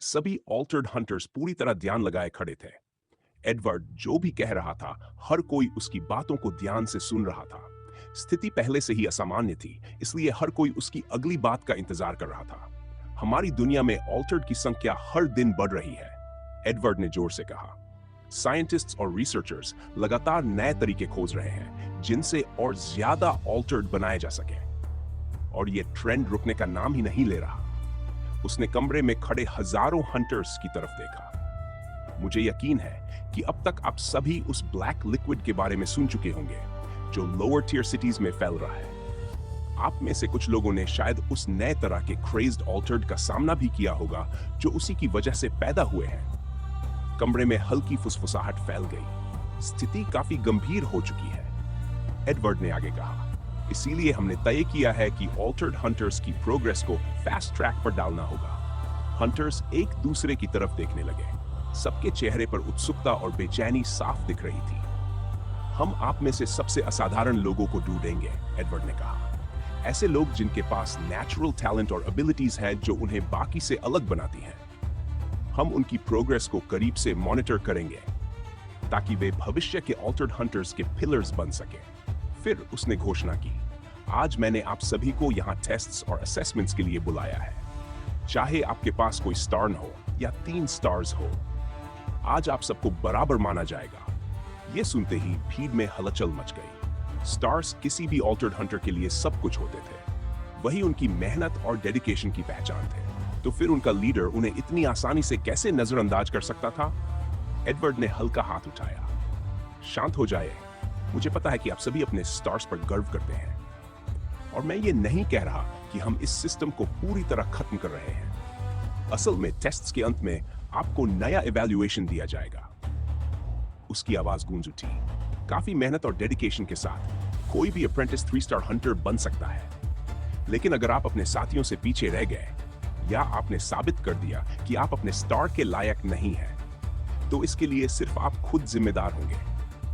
सभी altered hunters पूरी तरह ध्यान लगाए खड़े थे। एडवर्ड जो भी कह रहा था, हर कोई उसकी बातों को ध्यान से सुन रहा था। स्थिति पहले से ही असामान्य थी, इसलिए हर कोई उसकी अगली बात का इंतजार कर रहा था। हमारी दुनिया में ऑल्टर्ड की संख्या हर दिन बढ़ रही है, एडवर्ड ने जोर से कहा। साइंटिस्ट्स और रिसर्चर्स लगातार नए तरीके खोज रहे हैं जिनसे और ज्यादा ऑल्टर्ड बनाए जा सके, और ये ट्रेंड रुकने का नाम ही नहीं ले रहा। उसने कमरे में खड़े हजारों हंटर्स की तरफ देखा। मुझे यकीन है कि अब तक आप सभी उस ब्लैक लिक्विड के बारे में सुन चुके होंगे जो लोअर टियर सिटीज में फैल रहा है। आप में से कुछ लोगों ने शायद उस नए तरह के क्रेज्ड ऑल्टर्ड का सामना भी किया होगा जो उसी की वजह से पैदा हुए हैं। कमरे में हल्की फुसफुसाहट फैल गई। स्थिति काफी गंभीर हो चुकी है, एडवर्ड ने आगे कहा। इसीलिए हमने तय किया है कि ऑल्टर्ड हंटर्स की प्रोग्रेस को फास्ट ट्रैक पर डालना होगा। हंटर्स एक दूसरे की तरफ देखने लगे। सबके चेहरे पर उत्सुकता और बेचैनी साफ दिख रही थी। हम आप में से सबसे असाधारण लोगों को ढूंढेंगे, एडवर्ड ने कहा। ऐसे लोग जिनके पास नेचुरल टैलेंट और एबिलिटीज हैं जो उन्हें बाकी से अलग बनाती हैं। हम उनकी प्रोग्रेस को करीब से मॉनिटर करेंगे ताकि वे भविष्य के ऑल्टर्ड हंटर्स के पिलर्स बन सके। फिर उसने घोषणा की, आज मैंने आप सभी को यहाँ टेस्ट्स और असेसमेंट्स के लिए बुलाया है। चाहे आपके पास कोई स्टार हो या 3 स्टार्स हो, आज आप सबको बराबर माना जाएगा। ये सुनते ही भीड़ में हलचल मच गई। स्टार्स किसी भी ऑल्टर्ड हंटर के लिए सब कुछ होते थे। वही उनकी मेहनत और डेडिकेशन की पहचान थे। तो फिर उनका लीडर उन्हें इतनी आसानी से कैसे नजरअंदाज कर सकता था? एडवर्ड ने हल्का हाथ उठाया। शांत हो जाए। मुझे पता है कि आप सभी अपने स्टार्स पर गर्व करते हैं, और मैं ये नहीं कह रहा कि हम इस सिस्टम को पूरी तरह खत्म कर रहे हैं। असल में टेस्ट्स के अंत में आपको नया इवैल्यूएशन दिया जाएगा। उसकी आवाज गूंज उठी। काफी मेहनत और डेडिकेशन के साथ कोई भी अप्रेंटिस 3 स्टार हंटर बन सकता है, लेकिन अगर आप अपने साथियों से पीछे रह गए या आपने साबित कर दिया कि आप अपने स्टार के लायक नहीं हैं, तो इसके लिए सिर्फ आप खुद जिम्मेदार होंगे।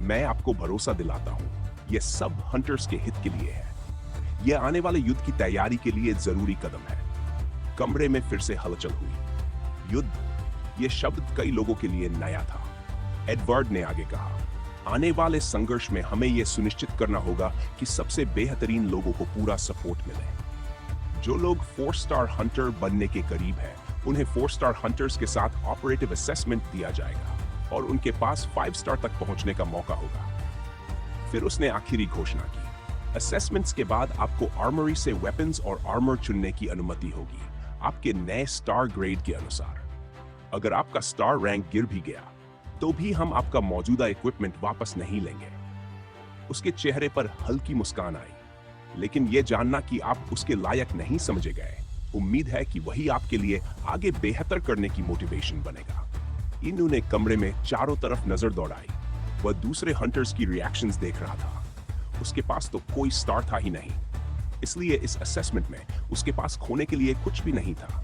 मैं आपको भरोसा दिलाता हूं, यह सब हंटर्स के हित के लिए है। यह आने वाले युद्ध की तैयारी के लिए जरूरी कदम है। कमरे में फिर से हलचल हुई। युद्ध, यह शब्द कई लोगों के लिए नया था। एडवर्ड ने आगे कहा, आने वाले संघर्ष में हमें यह सुनिश्चित करना होगा कि सबसे बेहतरीन लोगों को पूरा सपोर्ट मिले। जो लोग 4 स्टार हंटर बनने के करीब हैं, उन्हें 4 स्टार हंटर्स के साथ ऑपरेटिव असेसमेंट दिया जाएगा और उनके पास 5 स्टार तक पहुंचने का मौका होगा। फिर उसने आखिरी घोषणा की, असेसमेंट्स के बाद आपको आर्मरी से वेपन्स और आर्मर चुनने की अनुमति होगी, आपके नए स्टार ग्रेड के अनुसार। अगर आपका स्टार रैंक गिर भी गया, तो भी हम आपका मौजूदा इक्विपमेंट वापस नहीं लेंगे। उसके चेहरे पर हल्की मुस्कान आई, लेकिन यह जानना कि आप उसके लायक नहीं समझे गए, उम्मीद है कि वही आपके लिए आगे बेहतर करने की मोटिवेशन बनेगा। इन्नू ने कमरे में चारों तरफ नजर दौड़ाई। वह दूसरे हंटर्स की रिएक्शंस देख रहा था। उसके पास तो कोई स्टार था ही नहीं, इसलिए इस असेसमेंट में उसके पास खोने के लिए कुछ भी नहीं था।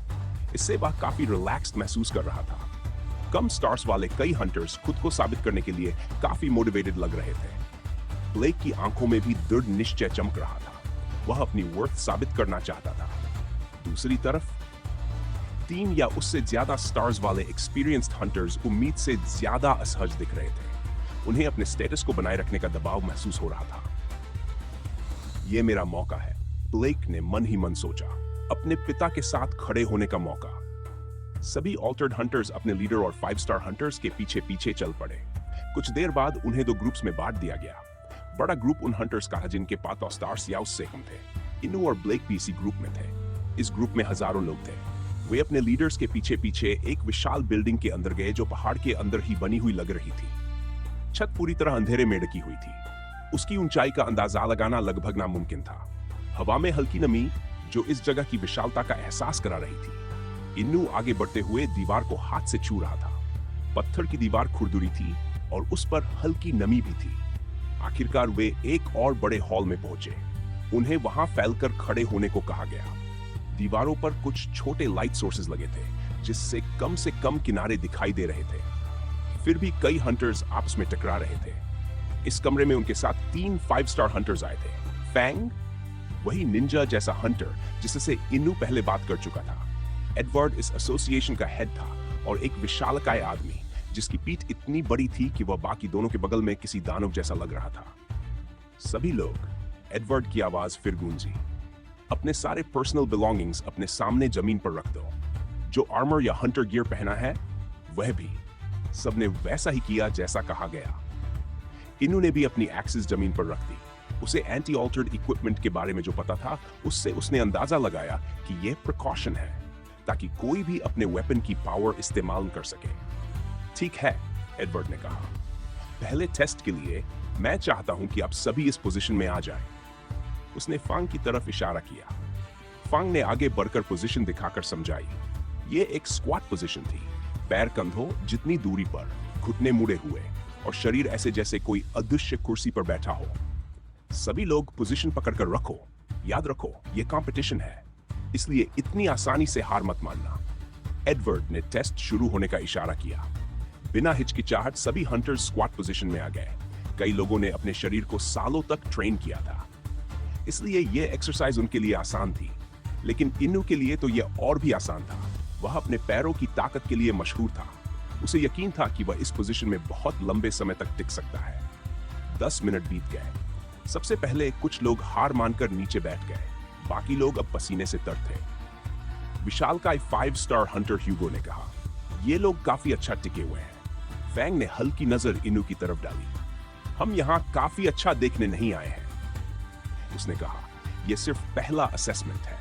इससे वह काफी रिलैक्स्ड महसूस कर रहा था। कम स्टार्स वाले कई हंटर्स खुद को साबित करने के लिए काफी मोटिवेटेड लग रहे थे। ब्लेक की आंखों में भी दृढ़ निश्चय चमक रहा था। वह अपनी वर्थ साबित करना चाहता था। दूसरी तरफ 3 या उससे ज्यादा स्टार्स वाले एक्सपीरियंस्ड हंटर्स उम्मीद से ज्यादा असहज दिख रहे थे। उन्हें अपने स्टेटस को बनाए रखने का दबाव महसूस हो रहा था। यह मेरा मौका है, ब्लेक ने मन ही मन सोचा। अपने पिता के साथ खड़े होने का मौका। सभी ऑल्टर्ड हंटर्स अपने लीडर और 5 स्टार हंटर्स के पीछे पीछे चल पड़े। कुछ देर बाद उन्हें 2 ग्रुप्स में बांट दिया गया। बड़ा ग्रुप उन हंटर्स का जिनके पास 10 स्टार्स या उससे कम थे। इन्नू और ब्लेक भी इसी ग्रुप में थे। इस ग्रुप में हजारों लोग थे। वे अपने लीडर्स के पीछे पीछे एक विशाल बिल्डिंग के अंदर गए जो पहाड़ के अंदर ही बनी हुई लग रही थी। छत पूरी तरह अंधेरे में ढकी हुई थी। उसकी ऊंचाई का अंदाजा लगाना लगभग नामुमकिन था। हवा में हल्की नमी जो इस जगह की विशालता का एहसास करा रही थी। इन्नू आगे बढ़ते हुए दीवार को हाथ से छू रहा था। पत्थर की दीवार खुरदुरी थी और उस पर हल्की नमी भी थी। आखिरकार वे एक और बड़े हॉल में पहुंचे। उन्हें वहां फैलकर खड़े होने को कहा गया। दीवारों पर कुछ छोटे लाइट सोर्सेज लगे थे जिससे कम से कम किनारे दिखाई दे रहे थे। फिर भी कई हंटर्स आपस में टकरा रहे थे। इस कमरे में उनके साथ 3 5 स्टार हंटर्स आए थे। फैंग, वही निंजा जैसा हंटर जिससे इन्नू पहले बात कर चुका था। एडवर्ड इस एसोसिएशन का हेड था और एक विशालकाय आदमी जिसकी पीठ इतनी बड़ी थी कि वह बाकी दोनों के बगल में किसी दानव जैसा लग रहा था। सभी लोग, एडवर्ड की आवाज फिर गूंजी, अपने सारे पर्सनल बिलोंगिंग्स अपने सामने जमीन पर रख दो। जो आर्मर या हंटर गियर पहना है वह भी। सबने वैसा ही किया जैसा कहा गया। इनु ने भी अपनी एक्सिस जमीन पर रख दी। उसे एंटी ऑल्टर्ड इक्विपमेंट के बारे में जो पता था उससे उसने अंदाजा लगाया कि यह प्रिकॉशन है ताकि कोई भी अपने वेपन की पावर इस्तेमाल कर सके। ठीक है, एडवर्ड ने कहा, पहले टेस्ट के लिए मैं चाहता हूं कि आप सभी इस पोजीशन में आ जाएं। उसने फांग की तरफ इशारा किया। फांग ने आगे बढ़कर पोजीशन दिखाकर समझाई। यह एक स्क्वाट पोजीशन थी, पैर कंधों जितनी दूरी पर, घुटने मुड़े हुए और शरीर ऐसे जैसे कोई अदृश्य कुर्सी पर बैठा हो। सभी लोग पोजीशन पकड़कर रखो। याद रखो, यह कंपटीशन है, इसलिए इतनी आसानी से हार मत मानना। एडवर्ड ने टेस्ट शुरू होने का इशारा किया। बिना हिचकिचाहट सभी हंटर्स स्क्वाट पोजीशन में आ गए। कई लोगों ने अपने शरीर को सालों तक ट्रेन किया था, इसलिए यह एक्सरसाइज उनके लिए आसान थी। लेकिन इनु के लिए तो यह और भी आसान था। वह अपने पैरों की ताकत के लिए मशहूर था। उसे यकीन था कि वह इस पोजीशन में बहुत लंबे समय तक टिक सकता है। 10 मिनट बीत गए। सबसे पहले कुछ लोग हार मानकर नीचे बैठ गए, बाकी लोग अब पसीने से तर थे। विशालकाय 5 स्टार हंटर ह्यूगो ने कहा, ये लोग काफी अच्छा टिके हुए हैं। फैंग ने हल्की नजर इनु की तरफ डाली। हम यहाँ काफी अच्छा देखने नहीं आए हैं, उसने कहा। यह सिर्फ पहला असेसमेंट है,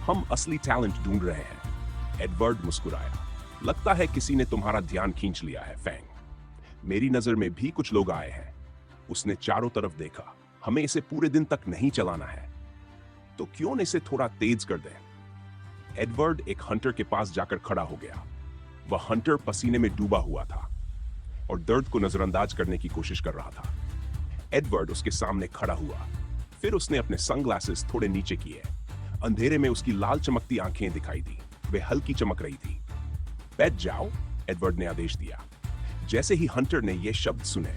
हम असली टैलेंट ढूंढ रहे हैं। एडवर्ड मुस्कुराया। लगता है किसी ने तुम्हारा ध्यान खींच लिया है, फैंग। मेरी नजर में भी कुछ लोग आए हैं। उसने चारों तरफ देखा। हमें इसे पूरे दिन तक नहीं चलाना है, तो क्यों न इसे थोड़ा तेज कर दें। एडवर्ड एक हंटर के पास जाकर खड़ा हो गया। वह हंटर पसीने में डूबा हुआ था और दर्द को नजरअंदाज करने की कोशिश कर रहा था। एडवर्ड उसके सामने खड़ा हुआ। फिर उसने अपने सनग्लासेस थोड़े नीचे किए। अंधेरे में उसकी लाल चमकती आंखें दिखाई दी। वे हल्की चमक रही थी। बैठ जाओ, एडवर्ड ने आदेश दिया। जैसे ही हंटर ने यह शब्द सुने,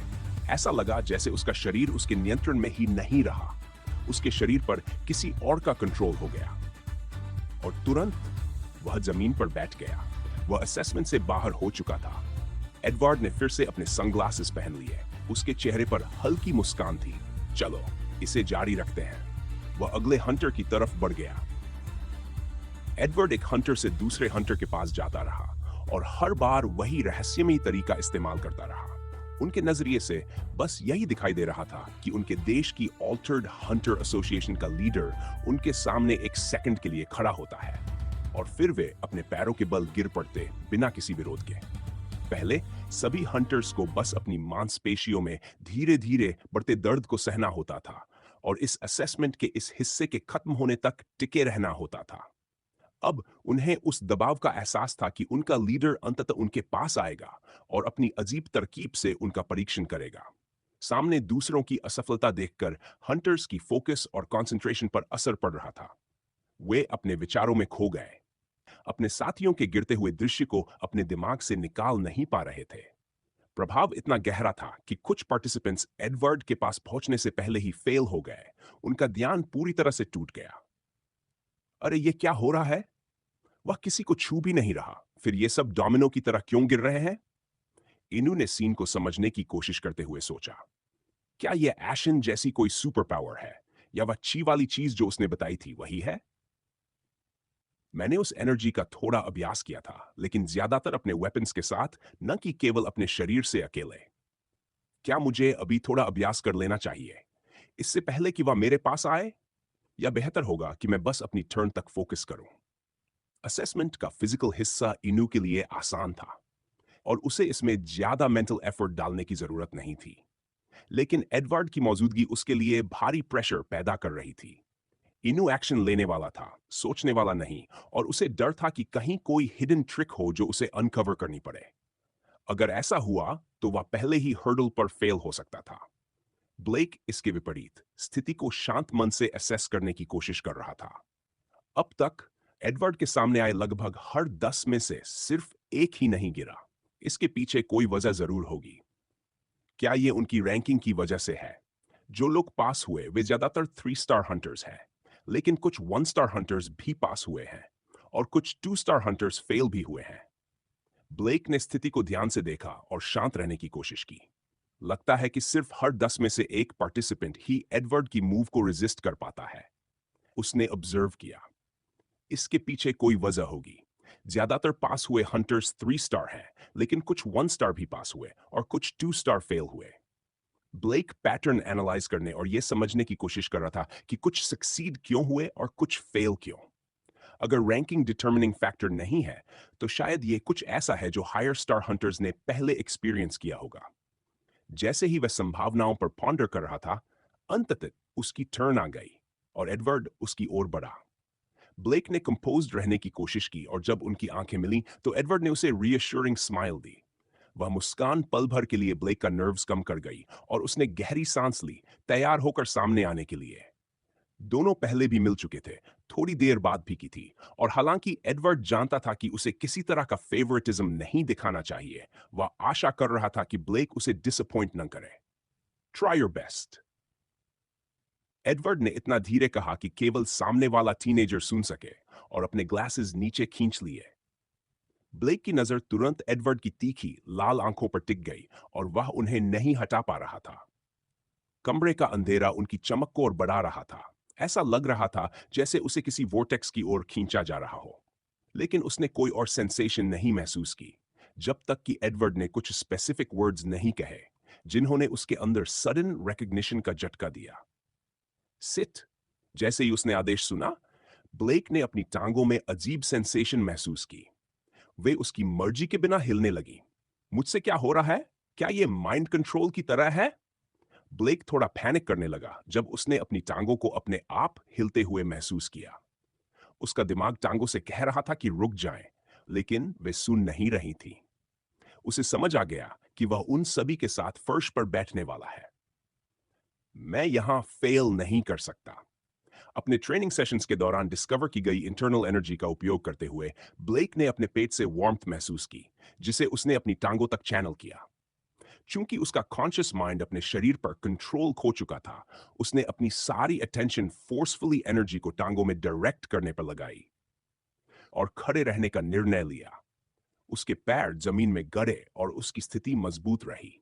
ऐसा लगा जैसे उसका शरीर उसके नियंत्रण में ही नहीं रहा। उसके शरीर पर किसी और का कंट्रोल हो गया और तुरंत वह जमीन पर बैठ गया। वह असेसमेंट से बाहर हो चुका था। एडवर्ड ने फिर से अपने सनग्लासेस पहन लिए। उसके चेहरे पर हल्की मुस्कान थी। चलो, इसे जारी रखते हैं। वह अगले हंटर की तरफ बढ़ गया। एडवर्ड एक हंटर से दूसरे हंटर के पास जाता रहा और हर बार वही रहस्यमयी तरीका इस्तेमाल करता रहा। उनके नजरिए से बस यही दिखाई दे रहा था कि उनके देश की ऑल्टर्ड हंटर एसोसिएशन का लीडर उनके सामने एक सेकंड के लिए खड़ा होता है और फिर वे अपने पैरों के बल गिर पड़ते बिना किसी विरोध के। पहले सभी हंटर्स को बस अपनी मांसपेशियों में धीरे धीरे बढ़ते दर्द को सहना होता था और इस असेसमेंट के इस हिस्से के खत्म होने तक टिके रहना होता था। अब उन्हें उस दबाव का एहसास था कि उनका लीडर अंततः उनके पास आएगा और अपनी अजीब तरकीब से उनका परीक्षण करेगा। सामने दूसरों की असफलता देखकर हंटर्स की फोकस और कंसंट्रेशन पर असर पड़ रहा था। वे अपने विचारों में खो गए, अपने साथियों के गिरते हुए दृश्य को अपने दिमाग से निकाल नहीं पा रहे थे। प्रभाव इतना गहरा था कि कुछ पार्टिसिपेंट्स एडवर्ड के पास पहुंचने से पहले ही फेल हो गए। उनका ध्यान पूरी तरह से टूट गया। अरे ये क्या हो रहा है? वह किसी को छू भी नहीं रहा। फिर ये सब डोमिनो की तरह क्यों गिर रहे हैं? इनु ने सीन को समझने की कोशिश करते हुए सोचा, क्या यह एशन जैसी कोई सुपर पावर है या वह ची वाली चीज जो उसने बताई थी वही है? मैंने उस एनर्जी का थोड़ा अभ्यास किया था, लेकिन ज्यादातर अपने वेपन्स के साथ, न कि केवल अपने शरीर से अकेले। क्या मुझे अभी थोड़ा अभ्यास कर लेना चाहिए इससे पहले कि वह मेरे पास आए, या बेहतर होगा कि मैं बस अपनी टर्न तक फोकस करूं? असेसमेंट का फिजिकल हिस्सा इनु के लिए आसान था और उसे इसमें ज्यादा मेंटल एफर्ट डालने की जरूरत नहीं थी। लेकिन एडवर्ड की मौजूदगी उसके लिए भारी प्रेशर पैदा कर रही थी। इनु एक्शन लेने वाला था, सोचने वाला नहीं, और उसे डर था कि कहीं कोई हिडन ट्रिक हो जो उसे अनकवर करनी पड़े। अगर ऐसा हुआ तो वह पहले ही हर्डल पर फेल हो सकता था। ब्लेक इसके विपरीत स्थिति को शांत मन से असेस करने की कोशिश कर रहा था। अब तक एडवर्ड के सामने आए लगभग हर 10 में से सिर्फ एक ही नहीं गिरा। इसके पीछे कोई वजह जरूर होगी। क्या ये उनकी रैंकिंग की वजह से है? जो लोग पास हुए वे ज्यादातर 3 स्टार हंटर्स हैं, लेकिन कुछ 1 स्टार हंटर्स भी पास हुए हैं और कुछ 2 स्टार हंटर्स फेल भी हुए हैं। ब्लेक ने स्थिति को ध्यान से देखा और शांत रहने की कोशिश की। लगता है कि सिर्फ हर 10 में से एक पार्टिसिपेंट ही एडवर्ड की मूव को रेजिस्ट कर पाता है। उसने ऑब्जर्व किया। इसके पीछे कोई वजह होगी। ज्यादातर पास हुए हंटर्स 3 स्टार हैं, लेकिन कुछ 1 स्टार भी पास हुए और कुछ 2 स्टार फेल हुए। ब्लेक पैटर्न एनालाइज करने और यह समझने की कोशिश कर रहा था कि कुछ सक्सीड क्यों हुए और कुछ फेल क्यों। अगर रैंकिंग डिटर्मिनिंग फैक्टर नहीं है, तो शायद ये कुछ ऐसा है जो हायर स्टार हंटर्स ने पहले एक्सपीरियंस किया होगा। जैसे ही वह संभावनाओं पर पॉन्डर कर रहा था, अंततः उसकी टर्न आ गई और एडवर्ड उसकी ओर बढ़ा। ब्लेक ने कंपोज्ड रहने की कोशिश की और जब उनकी आंखें मिली तो एडवर्ड ने उसे रीअश्योरिंग स्माइल दी। वह मुस्कान पल भर के लिए ब्लेक का नर्व्स कम कर गई और उसने गहरी सांस ली, तैयार होकर सामने आने के लिए। दोनों पहले भी मिल चुके थे, थोड़ी देर बाद भी की थी, और हालांकि एडवर्ड जानता था कि उसे किसी तरह का फेवरेटिज्म नहीं दिखाना चाहिए, वह आशा कर रहा था कि ब्लेक उसे डिसअपॉइंट न करे। Try your best. एडवर्ड ने इतना धीरे कहा कि केवल सामने वाला टीनेजर सुन सके और अपने ग्लासेस नीचे खींच लिए। ब्लेक की नजर तुरंत एडवर्ड की तीखी लाल आंखों पर टिक गई और वह उन्हें नहीं हटा पा रहा था। कमरे का अंधेरा उनकी चमक को और बढ़ा रहा था। ऐसा लग रहा था जैसे उसे किसी वोर्टेक्स की ओर खींचा जा रहा हो। लेकिन उसने कोई और सेंसेशन नहीं महसूस की, जब तक कि एडवर्ड ने कुछ स्पेसिफिक वर्ड्स नहीं कहे, जिन्होंने उसके अंदर सडन रिकग्निशन का झटका दिया। सिट। जैसे ही उसने आदेश सुना, ब्लेक ने अपनी टांगों में अजीब सेंसेशन महसूस की। वे उसकी मर्जी के बिना हिलने लगी। मुझसे क्या हो रहा है? क्या यह माइंड कंट्रोल की तरह है? ब्लेक थोड़ा पैनिक करने लगा जब उसने अपनी टांगों को अपने आप हिलते हुए महसूस किया। उसका दिमाग टांगों से कह रहा था कि रुक जाएं, लेकिन वे सुन नहीं रही थी। उसे समझ आ गया कि वह उन सभी के साथ फर्श पर बैठने वाला है। मैं यहां फेल नहीं कर सकता। अपने ट्रेनिंग सेशंस के दौरान डिस्कवर की गई इंटरनल एनर्जी का उपयोग करते हुए ब्लेक ने अपने पेट से वार्मथ महसूस की, जिसे उसने अपनी टांगों तक चैनल किया। चूंकि उसका कॉन्शियस माइंड अपने शरीर पर कंट्रोल खो चुका था, उसने अपनी सारी अटेंशन फोर्सफुली एनर्जी को टांगों में डायरेक्ट करने पर लगाई और खड़े रहने का निर्णय लिया। उसके पैर जमीन में गड़े और उसकी स्थिति मजबूत रही।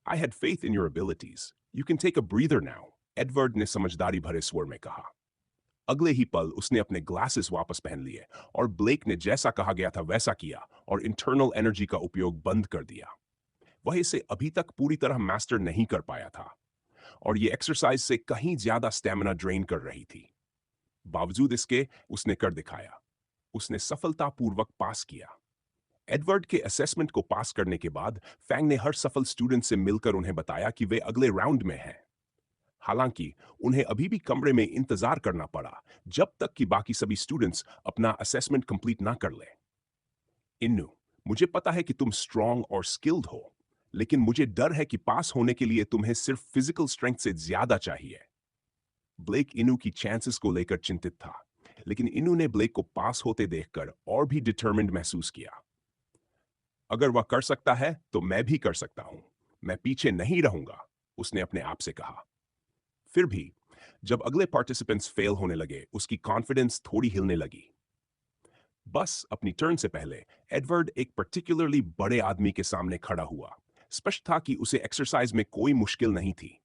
I had faith in your abilities, you can take a breather now, Edward ने समझदारी भरे स्वर में कहा। अगले ही पल उसने अपने ग्लासेस वापस पहन लिए और ब्लेक ने जैसा कहा गया था वैसा किया और इंटरनल एनर्जी का उपयोग बंद कर दिया। वह इसे अभी तक पूरी तरह मास्टर नहीं कर पाया था और ये एक्सरसाइज से कहीं ज्यादा स्टेमिना ड्रेन कर रही थी। बावजूद इसके उसने कर दिखाया। उसने सफलतापूर्वक पास किया। एडवर्ड के असेसमेंट को पास करने के बाद फैंग ने हर सफल स्टूडेंट से मिलकर उन्हें बताया कि वे अगले राउंड में हैं। हालांकि उन्हें अभी भी कमरे में इंतजार करना पड़ा जब तक कि बाकी सभी स्टूडेंट्स अपना असेसमेंट कंप्लीट ना कर लें। इन्नू, मुझे पता है कि तुम स्ट्रांग और स्किल्ड हो, लेकिन मुझे डर है कि पास होने के लिए तुम्हें सिर्फ फिजिकल स्ट्रेंथ से ज्यादा चाहिए। ब्लेक इनू की चांसेस को लेकर चिंतित था, लेकिन इनू ने ब्लेक को पास होते देखकर और भी डिटरमिन्ड महसूस किया। अगर वह कर सकता है तो मैं भी कर सकता हूं। मैं पीछे नहीं रहूंगा, उसने अपने आप से कहा। फिर भी जब अगले पार्टिसिपेंट्स फेल होने लगे, उसकी कॉन्फिडेंस थोड़ी हिलने लगी। बस अपनी टर्न से पहले एडवर्ड एक पर्टिकुलरली बड़े आदमी के सामने खड़ा हुआ। स्पष्ट था कि उसे एक्सरसाइज में कोई मुश्किल नहीं थी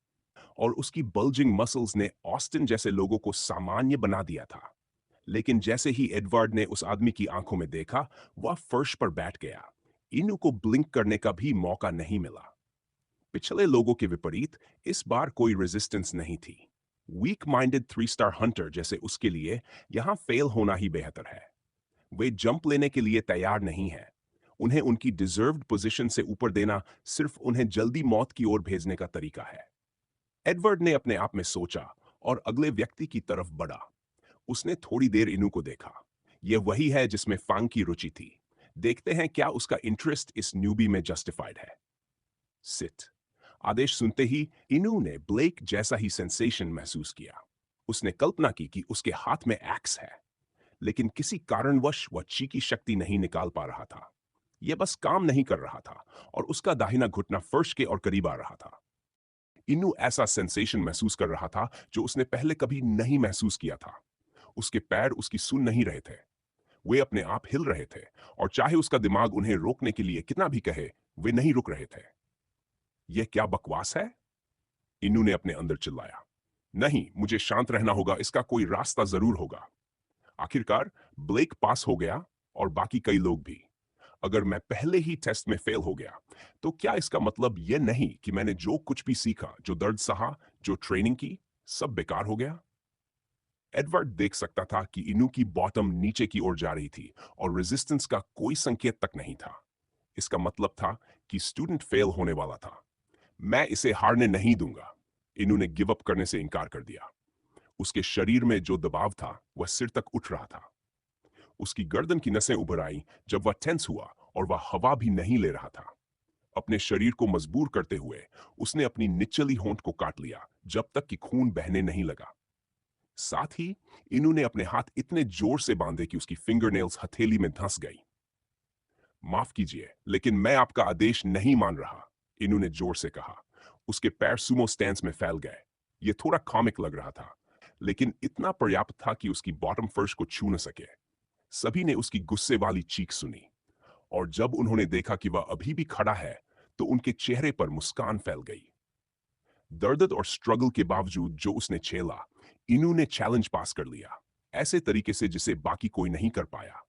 और उसकी बल्जिंग मसल्स ने ऑस्टिन जैसे लोगों को सामान्य बना दिया था। लेकिन जैसे ही एडवर्ड ने उस आदमी की आंखों में देखा, वह फर्श पर बैठ गया। इनू को ब्लिंक करने का भी मौका नहीं मिला। पिछले लोगों के विपरीत इस बार कोई रेजिस्टेंस नहीं थी। वीक माइंडेड 3 स्टार हंटर जैसे उसके लिए यहां फेल होना ही बेहतर है। वे जंप लेने के लिए तैयार नहीं हैं। उन्हें उनकी डिजर्व्ड पोजीशन से ऊपर देना सिर्फ उन्हें जल्दी मौत की ओर भेजने का तरीका है। एडवर्ड ने अपने आप में सोचा और अगले व्यक्ति की तरफ बढ़ा। उसने थोड़ी देर इनू को देखा। यह वही है जिसमें फांग की रुचि थी। देखते हैं क्या उसका इंटरेस्ट इस न्यूबी में जस्टिफाइड है। सिट। आदेश सुनते ही इनू ने ब्लेक जैसा ही सेंसेशन महसूस किया। उसने कल्पना की कि उसके हाथ में एक्स है, लेकिन किसी कारणवश वह ची की शक्ति नहीं निकाल पा रहा था। यह बस काम नहीं कर रहा था और उसका दाहिना घुटना फर्श के और करीब आ रहा था। इनू ऐसा सेंसेशन महसूस कर रहा था जो उसने पहले कभी नहीं महसूस किया था। उसके पैर उसकी सुन नहीं रहे थे। वे अपने आप हिल रहे थे और चाहे उसका दिमाग उन्हें रोकने के लिए कितना भी कहे, वे नहीं रुक रहे थे। यह क्या बकवास है? इनू ने अपने अंदर चिल्लाया। नहीं, मुझे शांत रहना होगा, इसका कोई रास्ता जरूर होगा। आखिरकार ब्लेक पास हो गया और बाकी कई लोग भी। अगर मैं पहले ही टेस्ट में फेल हो गया, तो क्या इसका मतलब यह नहीं कि मैंने जो कुछ भी सीखा, जो दर्द सहा, जो ट्रेनिंग की, सब बेकार हो गया? एडवर्ड देख सकता था कि इनू की बॉटम नीचे की ओर जा रही थी और रेजिस्टेंस का कोई संकेत तक नहीं था। इसका मतलब था कि स्टूडेंट फेल होने वाला था। मैं इसे हारने नहीं दूंगा। इनू ने गिव अप करने से इनकार कर दिया। उसके शरीर में जो दबाव था वह सिर तक उठ रहा था। उसकी गर्दन की नसें उभर आई जब वह टेंस हुआ और वह हवा भी नहीं ले रहा था। अपने शरीर को मजबूर करते हुए उसने अपनी निचली होंठ को काट लिया जब तक कि खून बहने नहीं लगा। साथ ही इनू ने अपने हाथ इतने जोर से बांधे कि उसकी फिंगरनेल्स हथेली में धंस गई। माफ कीजिए, लेकिन मैं आपका आदेश नहीं मान रहा, इनू ने जोर से कहा। उसके पैर सुमो स्टैंस में फैल गए। यह थोड़ा कॉमिक लग रहा था, लेकिन इतना पर्याप्त था कि उसकी बॉटम फर्श को छू न सके। सभी ने उसकी गुस्से वाली चीख सुनी, और जब उन्होंने देखा कि वह अभी भी खड़ा है, तो उनके चेहरे पर मुस्कान फैल गई। दर्द और स्ट्रगल के बावजूद जो उसने झेला, इनू ने चैलेंज पास कर लिया, ऐसे तरीके से जिसे बाकी कोई नहीं कर पाया।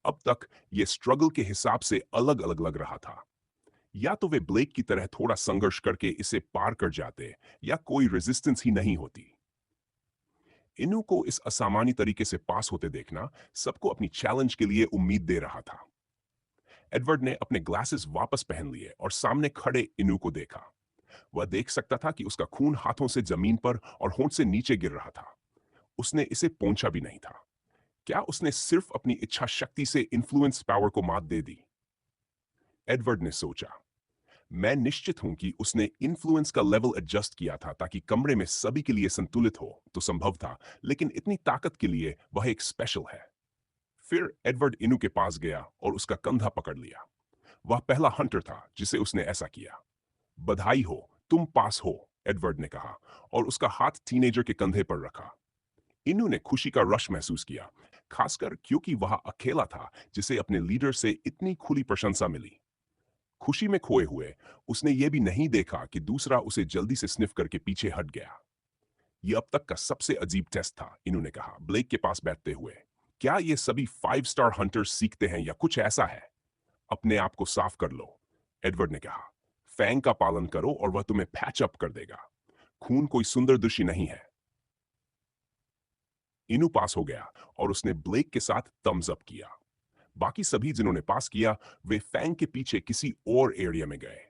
अब तक यह स्ट्रगल के हिसाब से अलग अलग लग रहा था। या तो वे ब्लेक की तरह थोड़ा संघर्ष करके इसे पार कर जाते, या कोई रेजिस्टेंस ही नहीं होती। इनू को इस असामान्य तरीके से पास होते देखना सबको अपनी चैलेंज के लिए उम्मीद दे रहा था। एडवर्ड ने अपने ग्लासेस वापस पहन लिए और सामने खड़े इनू को देखा। वह देख सकता था कि उसका खून हाथों से जमीन पर और होंठ से नीचे गिर रहा था। उसने इसे पोंछा भी नहीं था। क्या उसने सिर्फ अपनी इच्छा शक्ति से इन्फ्लुएंस पावर को मात दे दी? एडवर्ड ने सोचा। मैं निश्चित हूं कि उसने इन्फ्लुएंस का लेवल एडजस्ट किया था ताकि कमरे में सभी के लिए संतुलित हो, तो संभव था, लेकिन इतनी ताकत के लिए वह एक स्पेशल है। फिर एडवर्ड इनू के पास गया और उसका कंधा पकड़ लिया। वह पहला हंटर था जिसे उसने ऐसा किया। बधाई हो, तुम पास हो, एडवर्ड ने कहा और उसका हाथ टीनेजर के कंधे पर रखा। इनू ने खुशी का रश महसूस किया, खासकर क्योंकि वह अकेला था जिसे अपने लीडर से इतनी खुली प्रशंसा मिली। खुशी में खोए हुए उसने ये भी नहीं देखा कि दूसरा उसे जल्दी से स्निफ करके पीछे हट गया। यह अब तक का सबसे अजीब टेस्ट था, इन्होंने कहा ब्लेक के पास बैठते हुए। क्या ये सभी 5 स्टार हंटर्स सीखते हैं या कुछ ऐसा है? अपने आप को साफ कर लो, एडवर्ड ने कहा। फैंग का पालन करो और वह तुम्हें पैच अप कर देगा। खून कोई सुंदर दृश्य नहीं है। इनू पास हो गया और उसने ब्लेक के साथ थम्स अप किया। बाकी सभी जिन्होंने पास किया, वे फैंग के पीछे किसी और एरिया में गए।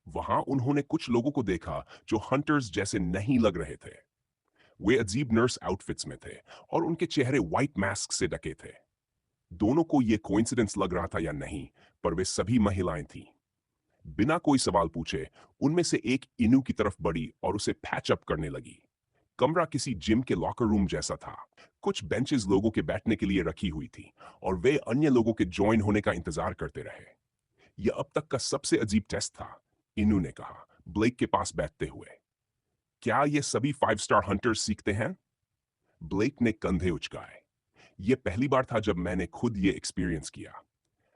वहां उन्होंने कुछ लोगों को देखा जो हंटर्स जैसे नहीं लग रहे थे। वे अजीब नर्स आउटफिट्स में थे और उनके चेहरे व्हाइट मास्क से ढके थे। दोनों को यह कोइंसिडेंस लग रहा था या नहीं, पर वे सभी महिलाएं थीं। बिना कोई सवाल पूछे उनमें से एक इनू की तरफ बढ़ी और उसे पैच अप करने लगी। कमरा किसी जिम के लॉकर रूम जैसा था। कुछ बेंचेस लोगों के बैठने के लिए रखी हुई थी और वे अन्य लोगों के ज्वाइन होने का इंतजार करते रहे। यह अब तक का सबसे अजीब टेस्ट था, इनू ने कहा ब्लेक के पास बैठते हुए। क्या ये सभी 5 स्टार हंटर्स सीखते हैं? ब्लेक ने कंधे उचकाए। यह पहली बार था जब मैंने खुद ये एक्सपीरियंस किया।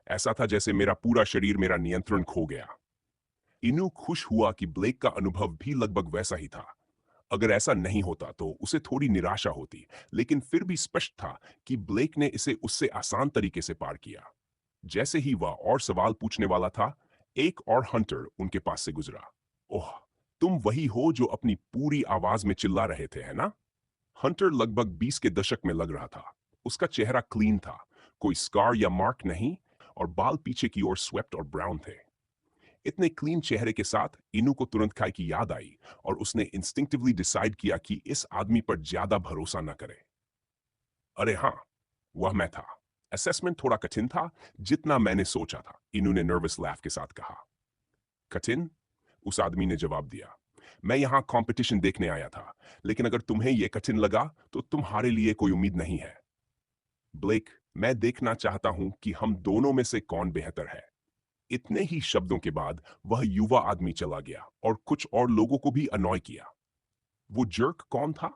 ऐसा था जैसे मेरा पूरा शरीर मेरा नियंत्रण खो गया। इनू खुश हुआ कि ब्लेक का अनुभव भी लगभग वैसा ही था। अगर ऐसा नहीं होता तो उसे थोड़ी निराशा होती, लेकिन फिर भी स्पष्ट था कि ब्लेक ने इसे उससे आसान तरीके से पार किया। जैसे ही वह और सवाल पूछने वाला था, एक और हंटर उनके पास से गुजरा। ओह, तुम वही हो जो अपनी पूरी आवाज में चिल्ला रहे थे, है ना? हंटर लगभग 20 के दशक में लग रहा था। उसका चेहरा क्लीन था, कोई स्कार या मार्क नहीं, और बाल पीछे की ओर स्वेप्ट और ब्राउन थे। इतने क्लीन चेहरे के साथ इनू को तुरंत काय की याद आई और उसने इंस्टिंक्टिवली डिसाइड किया कि इस आदमी पर ज्यादा भरोसा न करे। अरे हाँ, वह मैं था। असेसमेंट थोड़ा कठिन था, जितना मैंने सोचा था, इनू ने नर्वस लैफ के साथ कहा। कठिन? उस आदमी ने जवाब दिया। मैं यहाँ कंपटीशन देखने आया था, लेकिन अगर तुम्हें यह कठिन लगा तो तुम्हारे लिए कोई उम्मीद नहीं है। ब्लेक, मैं देखना चाहता हूं कि हम दोनों में से कौन बेहतर है। इतने ही शब्दों के बाद वह युवा आदमी चला गया और कुछ और लोगों को भी अनॉय किया। वो जर्क कौन था?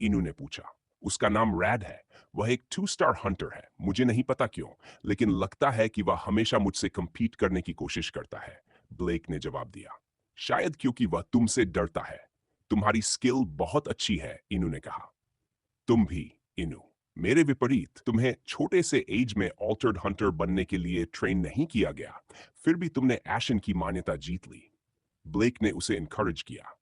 इनू ने पूछा। उसका नाम रैड है। वह एक 2 स्टार हंटर है। मुझे नहीं पता क्यों, लेकिन लगता है कि वह हमेशा मुझसे compete करने की कोशिश करता है। ब्लेक ने जवाब दिया। शायद क्योंकि वह तुमसे डरता है। तुम्हारी स्किल बहुत अच्छी है, इनू ने कहा। तुम भी, इनू। मेरे विपरीत, तुम्हें छोटे से एज में ऑल्टर्ड हंटर बनने के लिए ट्रेन नहीं किया गया, फिर भी तुमने एशन की मान्यता जीत ली। ब्लेक ने उसे इनकरेज किया।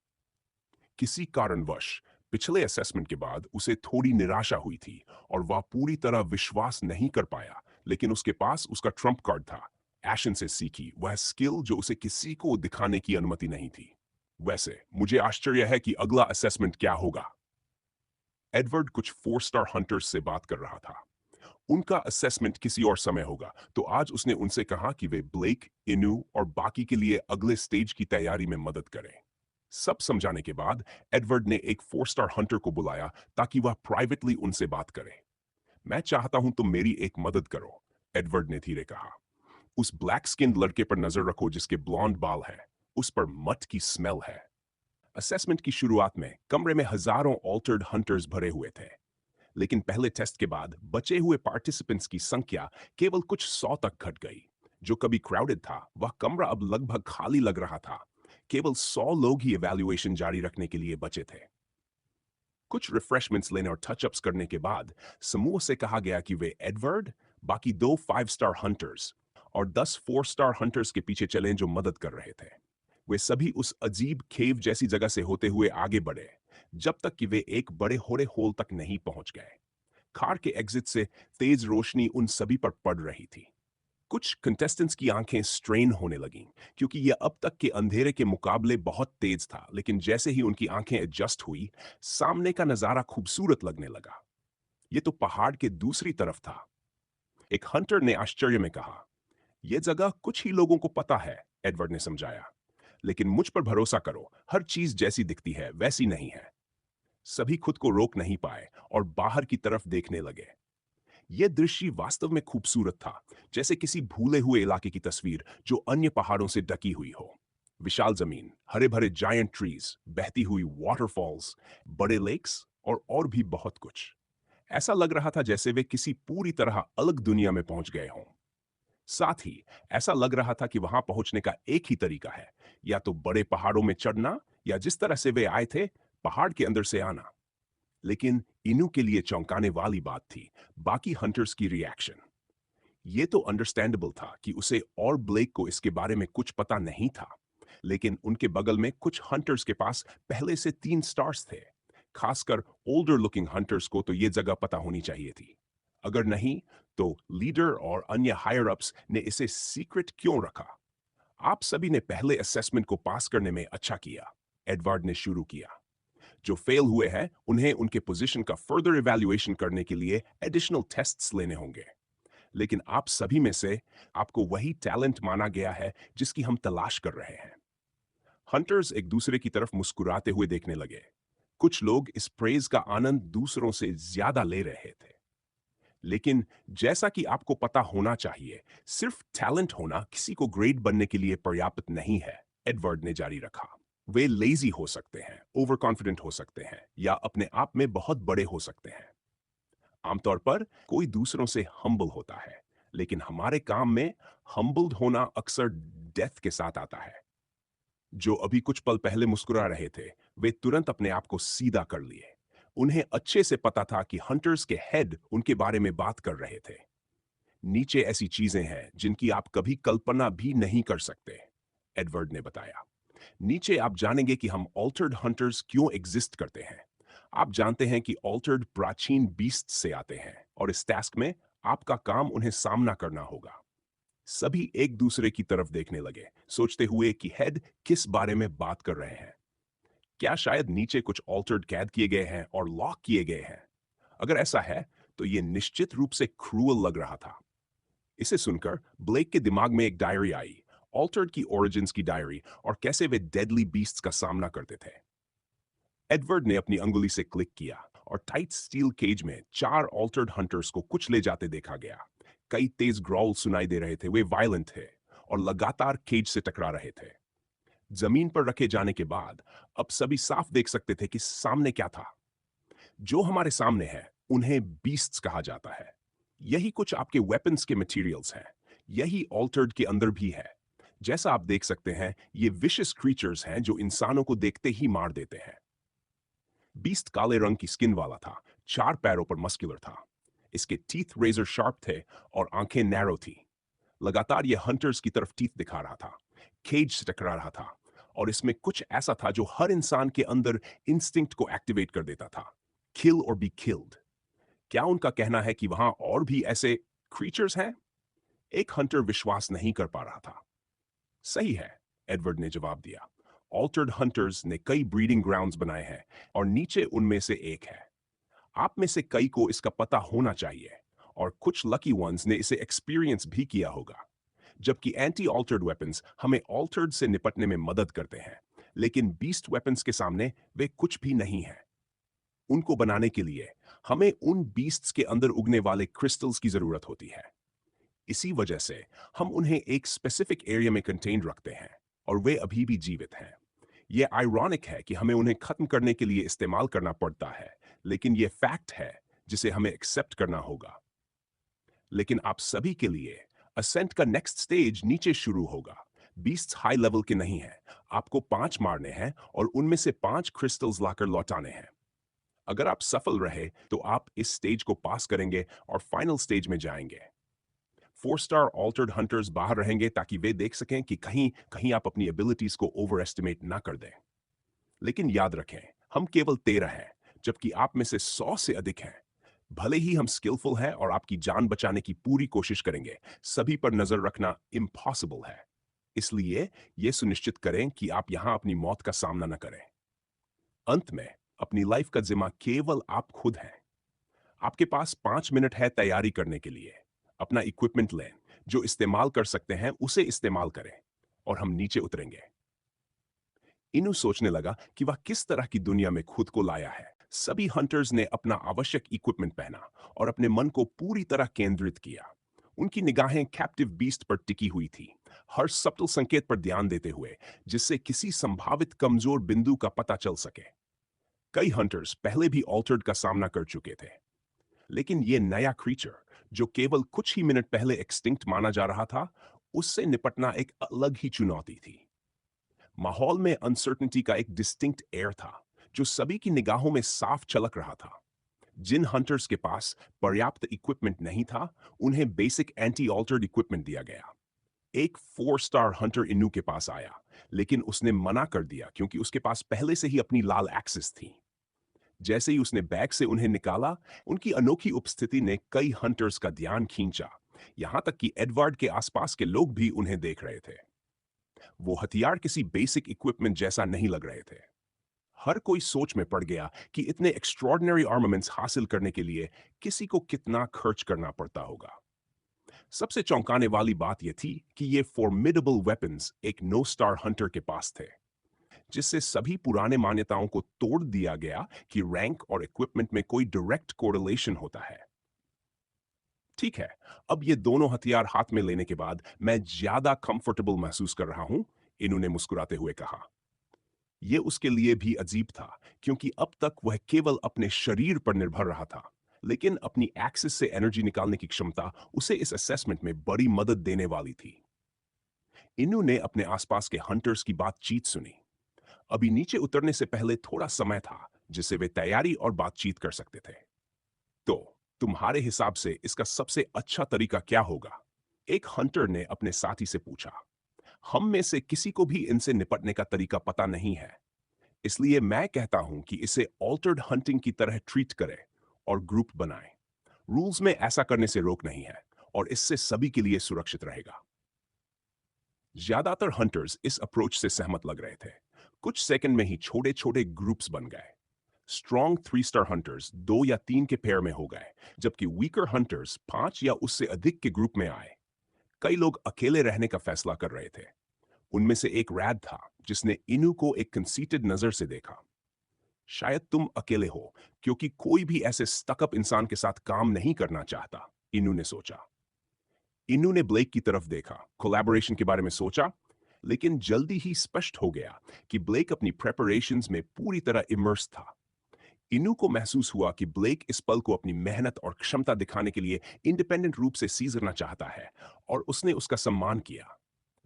किसी कारणवश पिछले असेसमेंट के बाद उसे थोड़ी निराशा हुई थी और वह पूरी तरह विश्वास नहीं कर पाया, लेकिन उसके पास उसका ट्रम्प कार्ड था। एशन से सीखी वह स्किल जो उसे किसी को दिखाने की अनुमति नहीं थी। वैसे मुझे आश्चर्य है कि अगला असेसमेंट क्या होगा। एडवर्ड कुछ 4 स्टार हंटर्स से बात कर रहा था। उनका असेसमेंट किसी और समय होगा, तो आज उसने उनसे कहा कि वे ब्लेक, इनू और बाकी के लिए अगले स्टेज की तैयारी में मदद करें। सब समझाने के बाद एडवर्ड ने एक 4 स्टार हंटर को बुलाया ताकि वह प्राइवेटली उनसे बात करे। मैं चाहता हूं तुम मेरी एक मदद करो, एडवर्ड ने धीरे कहा। उस ब्लैक स्किन लड़के पर नजर रखो जिसके ब्लॉन्ड बाल है। उस पर मट की स्मेल है। असेसमेंट की शुरुआत में कमरे में हजारों ऑल्टर्ड हंटर्स भरे हुए थे, लेकिन पहले टेस्ट के बाद बचे हुए पार्टिसिपेंट्स की संख्या केवल कुछ 100 तक घट गई। जो कभी क्राउडेड था, वह कमरा अब लगभग खाली लग रहा था। केवल 100 लोग ही इवैल्यूएशन जारी रखने के लिए बचे थे। कुछ रिफ्रेशमेंट्स लेने और टचअप्स करने के बाद समूह से कहा गया कि वे एडवर्ड, बाकी 2 5 स्टार हंटर्स और 10 4 स्टार हंटर्स के पीछे चलें जो मदद कर रहे थे। वे सभी उस अजीब केव जैसी जगह से होते हुए आगे बढ़े, जब तक कि वे एक बड़े होड़े होल तक नहीं पहुंच गए। कार के एग्जिट से तेज रोशनी उन सभी पर पड़ रही थी। कुछ कंटेस्टेंट्स की आंखें स्ट्रेन होने लगीं, क्योंकि यह अब तक के अंधेरे के मुकाबले बहुत तेज था, लेकिन जैसे ही उनकी आंखें एडजस्ट हुई, सामने का नजारा खूबसूरत लगने लगा। यह तो पहाड़ के दूसरी तरफ था। एक हंटर ने आश्चर्य में कहा। यह जगह कुछ ही लोगों को पता है, एडवर्ड ने समझाया। लेकिन मुझ पर भरोसा करो, हर चीज जैसी दिखती है वैसी नहीं है। सभी खुद को रोक नहीं पाए और बाहर की तरफ देखने लगे। यह दृश्य वास्तव में खूबसूरत था, जैसे किसी भूले हुए इलाके की तस्वीर जो अन्य पहाड़ों से ढकी हुई हो। विशाल जमीन, हरे भरे जायंट ट्रीज, बहती हुई वाटरफॉल्स, बड़े लेक्स और भी बहुत कुछ। ऐसा लग रहा था जैसे वे किसी पूरी तरह अलग दुनिया में पहुंच गए हों। साथ ही ऐसा लग रहा था कि वहां पहुंचने का एक ही तरीका है, या तो बड़े पहाड़ों में चढ़ना, या जिस तरह से वे आए थे, पहाड़ के अंदर से आना। लेकिन इनू के लिए चौंकाने वाली बात थी बाकी हंटर्स की रिएक्शन। ये तो अंडरस्टैंडेबल था कि उसे और ब्लेक को इसके बारे में कुछ पता नहीं था, लेकिन उनके बगल में कुछ हंटर्स के पास पहले से 3 स्टार्स थे। खासकर ओल्डर लुकिंग हंटर्स को तो ये जगह पता होनी चाहिए थी। अगर नहीं, तो लीडर और अन्य हायर अप्स ने इसे सीक्रेट क्यों रखा? आप सभी ने पहले असेसमेंट को पास करने में अच्छा किया, एडवर्ड ने शुरू किया। जो फेल हुए हैं, उन्हें उनके पोजीशन का फर्दर इवैल्यूएशन करने के लिए एडिशनल टेस्ट्स लेने होंगे। लेकिन आप सभी में से आपको वही टैलेंट माना गया है जिसकी हम तलाश कर रहे हैं। हंटर्स एक दूसरे की तरफ मुस्कुराते हुए देखने लगे। कुछ लोग इस प्रेज का आनंद दूसरों से ज्यादा ले रहे थे। लेकिन जैसा कि आपको पता होना चाहिए, सिर्फ टैलेंट होना किसी को ग्रेट बनने के लिए पर्याप्त नहीं है, एडवर्ड ने जारी रखा। वे लेजी हो सकते हैं, ओवर कॉन्फिडेंट हो सकते हैं, या अपने आप में बहुत बड़े हो सकते हैं। आमतौर पर कोई दूसरों से हम्बल होता है, लेकिन हमारे काम में हम्बल्ड होना अक्सर डेथ के साथ आता है। जो अभी कुछ पल पहले मुस्कुरा रहे थे, वे तुरंत अपने आप को सीधा कर लिए। उन्हें अच्छे से पता था कि हंटर्स के हेड उनके बारे में बात कर रहे थे। नीचे ऐसी चीजें हैं जिनकी आप कभी कल्पना भी नहीं कर सकते, एडवर्ड ने बताया। नीचे आप जानेंगे कि हम ऑल्टर्ड हंटर्स क्यों एग्जिस्ट करते हैं। आप जानते हैं कि ऑल्टर्ड प्राचीन बीस्ट से आते हैं, और इस टास्क में आपका काम उन्हें सामना करना होगा। सभी एक दूसरे की तरफ देखने लगे, सोचते हुए कि हेड किस बारे में बात कर रहे हैं। क्या शायद नीचे कुछ ऑल्टर्ड कैद किए गए हैं और लॉक किए गए हैं? अगर ऐसा है, तो यह निश्चित रूप से क्रूअल लग रहा था। इसे सुनकर ब्लेक के दिमाग में एक डायरी आई, ऑल्टर्ड की ओरिजिन्स की डायरी, और कैसे वे डेडली बीस्ट्स का सामना करते थे। एडवर्ड ने अपनी अंगुली से क्लिक किया और टाइट स्टील केज में 4 ऑल्टर्ड हंटर्स को कुछ ले जाते देखा गया। कई तेज ग्रॉल सुनाई दे रहे थे, वे वायलेंट थे और लगातार केज से टकरा रहे थे। जमीन पर रखे जाने के बाद अब सभी साफ देख सकते थे कि सामने क्या था। जो हमारे सामने है उन्हें बीस्ट्स कहा जाता है। यही कुछ आपके वेपन्स के मटेरियल्स हैं। यही ऑल्टर्ड के अंदर भी है। जैसा आप देख सकते हैं, ये विशियस क्रीचर्स हैं जो इंसानों को देखते ही मार देते हैं। बीस्ट काले रंग की स्किन वाला था, 4 पैरों पर मस्कुलर था। इसके टीथ रेजर शार्प थे और आंखें नैरो थी। लगातार ये हंटर्स की तरफ टीथ दिखा रहा था, केज से टकरा रहा था, और इसमें कुछ ऐसा था जो हर इंसान के अंदर इंस्टिंक्ट को एक्टिवेट कर देता था, किल और बी किल्ड। क्या उनका कहना है कि वहां और भी ऐसे क्रीचर्स हैं? एक हंटर विश्वास नहीं कर पा रहा था। सही है, एडवर्ड ने जवाब दिया। ऑल्टर्ड हंटर्स ने कई ब्रीडिंग ग्राउंड्स बनाए हैं और नीचे उनमें से एक है। आप में से कई को इसका पता होना चाहिए, और कुछ लकी वंस ने इसे एक्सपीरियंस भी किया होगा। जबकि एंटी ऑल्टर्ड वेपन्स हमें ऑल्टर्ड से निपटने में मदद करते हैं, लेकिन बीस्ट वेपन्स के सामने वे कुछ भी नहीं है। उनको बनाने के लिए हमें उन बीस्ट्स के अंदर उगने वाले क्रिस्टल्स की जरूरत होती है। इसी वजह से हम उन्हें एक स्पेसिफिक एरिया में कंटेन रखते हैं, और वे अभी भी जीवित हैं। यह आयरॉनिक है कि हमें उन्हें खत्म करने के लिए इस्तेमाल करना पड़ता है, लेकिन यह फैक्ट है जिसे हमें एक्सेप्ट करना होगा। लेकिन आप सभी के लिए असेंट का नेक्स्ट स्टेज नीचे शुरू होगा। बीस्ट्स हाई लेवल के नहीं हैं। आपको 5 मारने हैं और उनमें से 5 क्रिस्टल्स लाकर लौटाने हैं। अगर आप सफल रहे तो आप इस स्टेज को पास करेंगे और फाइनल स्टेज में जाएंगे। 4 स्टार ऑल्टर्ड हंटर्स बाहर रहेंगे ताकि वे देख सकें कि कहीं कहीं आप अपनी एबिलिटीज को ओवर एस्टिमेट ना कर दें। लेकिन याद रखें, हम केवल 13 हैं, जबकि आप में से 100 से अधिक हैं। भले ही हम स्किलफुल हैं और आपकी जान बचाने की पूरी कोशिश करेंगे, सभी पर नजर रखना इम्पॉसिबल है। इसलिए यह सुनिश्चित करें कि आप यहां अपनी मौत का सामना न करें। अंत में अपनी लाइफ का जिम्मा केवल आप खुद हैं। आपके पास 5 मिनट है तैयारी करने के लिए। अपना इक्विपमेंट लें, जो इस्तेमाल कर सकते हैं उसे इस्तेमाल करें, और हम नीचे उतरेंगे। इनु सोचने लगा कि वह किस तरह की दुनिया में खुद को लाया है। सभी हंटर्स ने अपना आवश्यक इक्विपमेंट पहना और अपने मन को पूरी तरह केंद्रित किया। उनकी निगाहें कैप्टिव बीस्ट पर टिकी हुई थी, हर सप्टल संकेत पर ध्यान देते हुए, जिससे किसी संभावित कमजोर बिंदु का पता चल सके। कई हंटर्स पहले भी ऑल्टर्ड का सामना कर चुके थे, लेकिन यह नया क्रीचर, जो केवल कुछ ही मिनट पहले एक्सटिंक्ट माना जा रहा था, उससे निपटना एक अलग ही चुनौती थी। माहौल में अनसर्टेनिटी का एक डिस्टिंक्ट एयर था, जो सभी की निगाहों में साफ झलक रहा था। जिन हंटर्स के पास पर्याप्त इक्विपमेंट नहीं था, उन्हें बेसिक एंटी ऑल्टर्ड इक्विपमेंट दिया गया। एक 4 स्टार हंटर इन्नू के पास आया, लेकिन उसने मना कर दिया क्योंकि उसके पास पहले से ही अपनी लाल एक्सिस थी। जैसे ही उसने बैग से उन्हें निकाला, उनकी अनोखी उपस्थिति ने कई हंटर्स का ध्यान खींचा। यहां तक कि एडवर्ड के आसपास के लोग भी उन्हें देख रहे थे। वो हथियार किसी बेसिक इक्विपमेंट जैसा नहीं लग रहे थे। हर कोई सोच में पड़ गया कि इतने एक्स्ट्रॉर्डिनरी आर्मामेंट्स हासिल करने के लिए किसी को कितना खर्च करना पड़ता होगा। सबसे चौंकाने वाली बात यह थी कि ये फॉर्मिडेबल वेपन्स एक नो स्टार हंटर के पास थे, जिससे सभी पुराने मान्यताओं को तोड़ दिया गया कि रैंक और इक्विपमेंट में कोई डायरेक्ट कोरिलेशन होता है। ठीक है, अब ये दोनों हथियार हाथ में लेने के बाद मैं ज्यादा कंफर्टेबल महसूस कर रहा हूं, इन्होंने मुस्कुराते हुए कहा। यह उसके लिए भी अजीब था, क्योंकि अब तक वह केवल अपने शरीर पर निर्भर रहा था, लेकिन अपनी एक्सिस से एनर्जी निकालने की क्षमता उसे इस असेसमेंट में बड़ी मदद देने वाली थी। इन्नु ने अपने आसपास के हंटर्स की बातचीत सुनी। अभी नीचे उतरने से पहले थोड़ा समय था जिससे वे तैयारी और बातचीत कर सकते थे। तो तुम्हारे हिसाब से इसका सबसे अच्छा तरीका क्या होगा? एक हंटर ने अपने साथी से पूछा। हम में से किसी को भी इनसे निपटने का तरीका पता नहीं है, इसलिए मैं कहता हूं कि इसे ऑल्टर्ड हंटिंग की तरह ट्रीट करें और ग्रुप बनाएं। रूल्स में ऐसा करने से रोक नहीं है, और इससे सभी के लिए सुरक्षित रहेगा। ज्यादातर हंटर्स इस अप्रोच से सहमत लग रहे थे। कुछ सेकंड में ही छोटे छोटे ग्रुप्स बन गए। स्ट्रॉन्ग 3 स्टार हंटर्स 2 या 3 के पेयर में हो गए, जबकि वीकर हंटर्स 5 या उससे अधिक के ग्रुप में आए। कई लोग अकेले रहने का फैसला कर रहे थे। उनमें से एक रैड था जिसने इनु को एक कंसीटेड नजर से देखा। शायद तुम अकेले हो, क्योंकि कोई भी ऐसे स्टकअप इंसान के साथ काम नहीं करना चाहता, इनु ने सोचा। इनु ने ब्लेक की तरफ देखा, कोलैबोरेशन के बारे में सोचा, लेकिन जल्दी ही स्पष्ट हो गया कि ब्लेक अपनी प्रेपरेशंस में पूरी तरह इमर्स था। इनू को महसूस हुआ कि ब्लेक इस पल को अपनी मेहनत और क्षमता दिखाने के लिए इंडिपेंडेंट रूप से सीज करना चाहता है और उसने उसका सम्मान किया।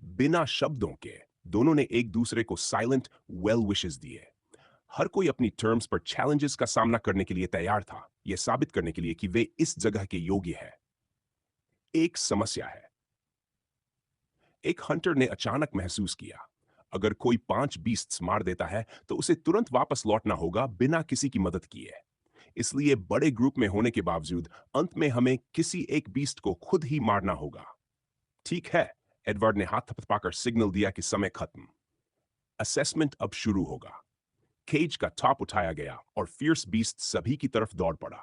बिना शब्दों के दोनों ने एक दूसरे को साइलेंट वेल विशेस दिए। हर कोई अपनी टर्म्स पर चैलेंजेस का सामना करने के लिए तैयार था, यह साबित करने के लिए कि वे इस जगह के योग्य है। एक समस्या है। एक हंटर ने अचानक महसूस किया, अगर कोई 5 बीस्ट्स मार देता है तो उसे तुरंत वापस लौटना होगा बिना किसी की मदद किए। इसलिए बड़े ग्रुप में होने के बावजूद अंत में हमें किसी एक बीस्ट को खुद ही मारना होगा। ठीक है, एडवर्ड ने हाथ थपथपाकर सिग्नल दिया कि समय खत्म। असेसमेंट अब शुरू होगा। केज का टॉप उठाया गया और फियर्स बीस्ट सभी की तरफ दौड़ पड़ा।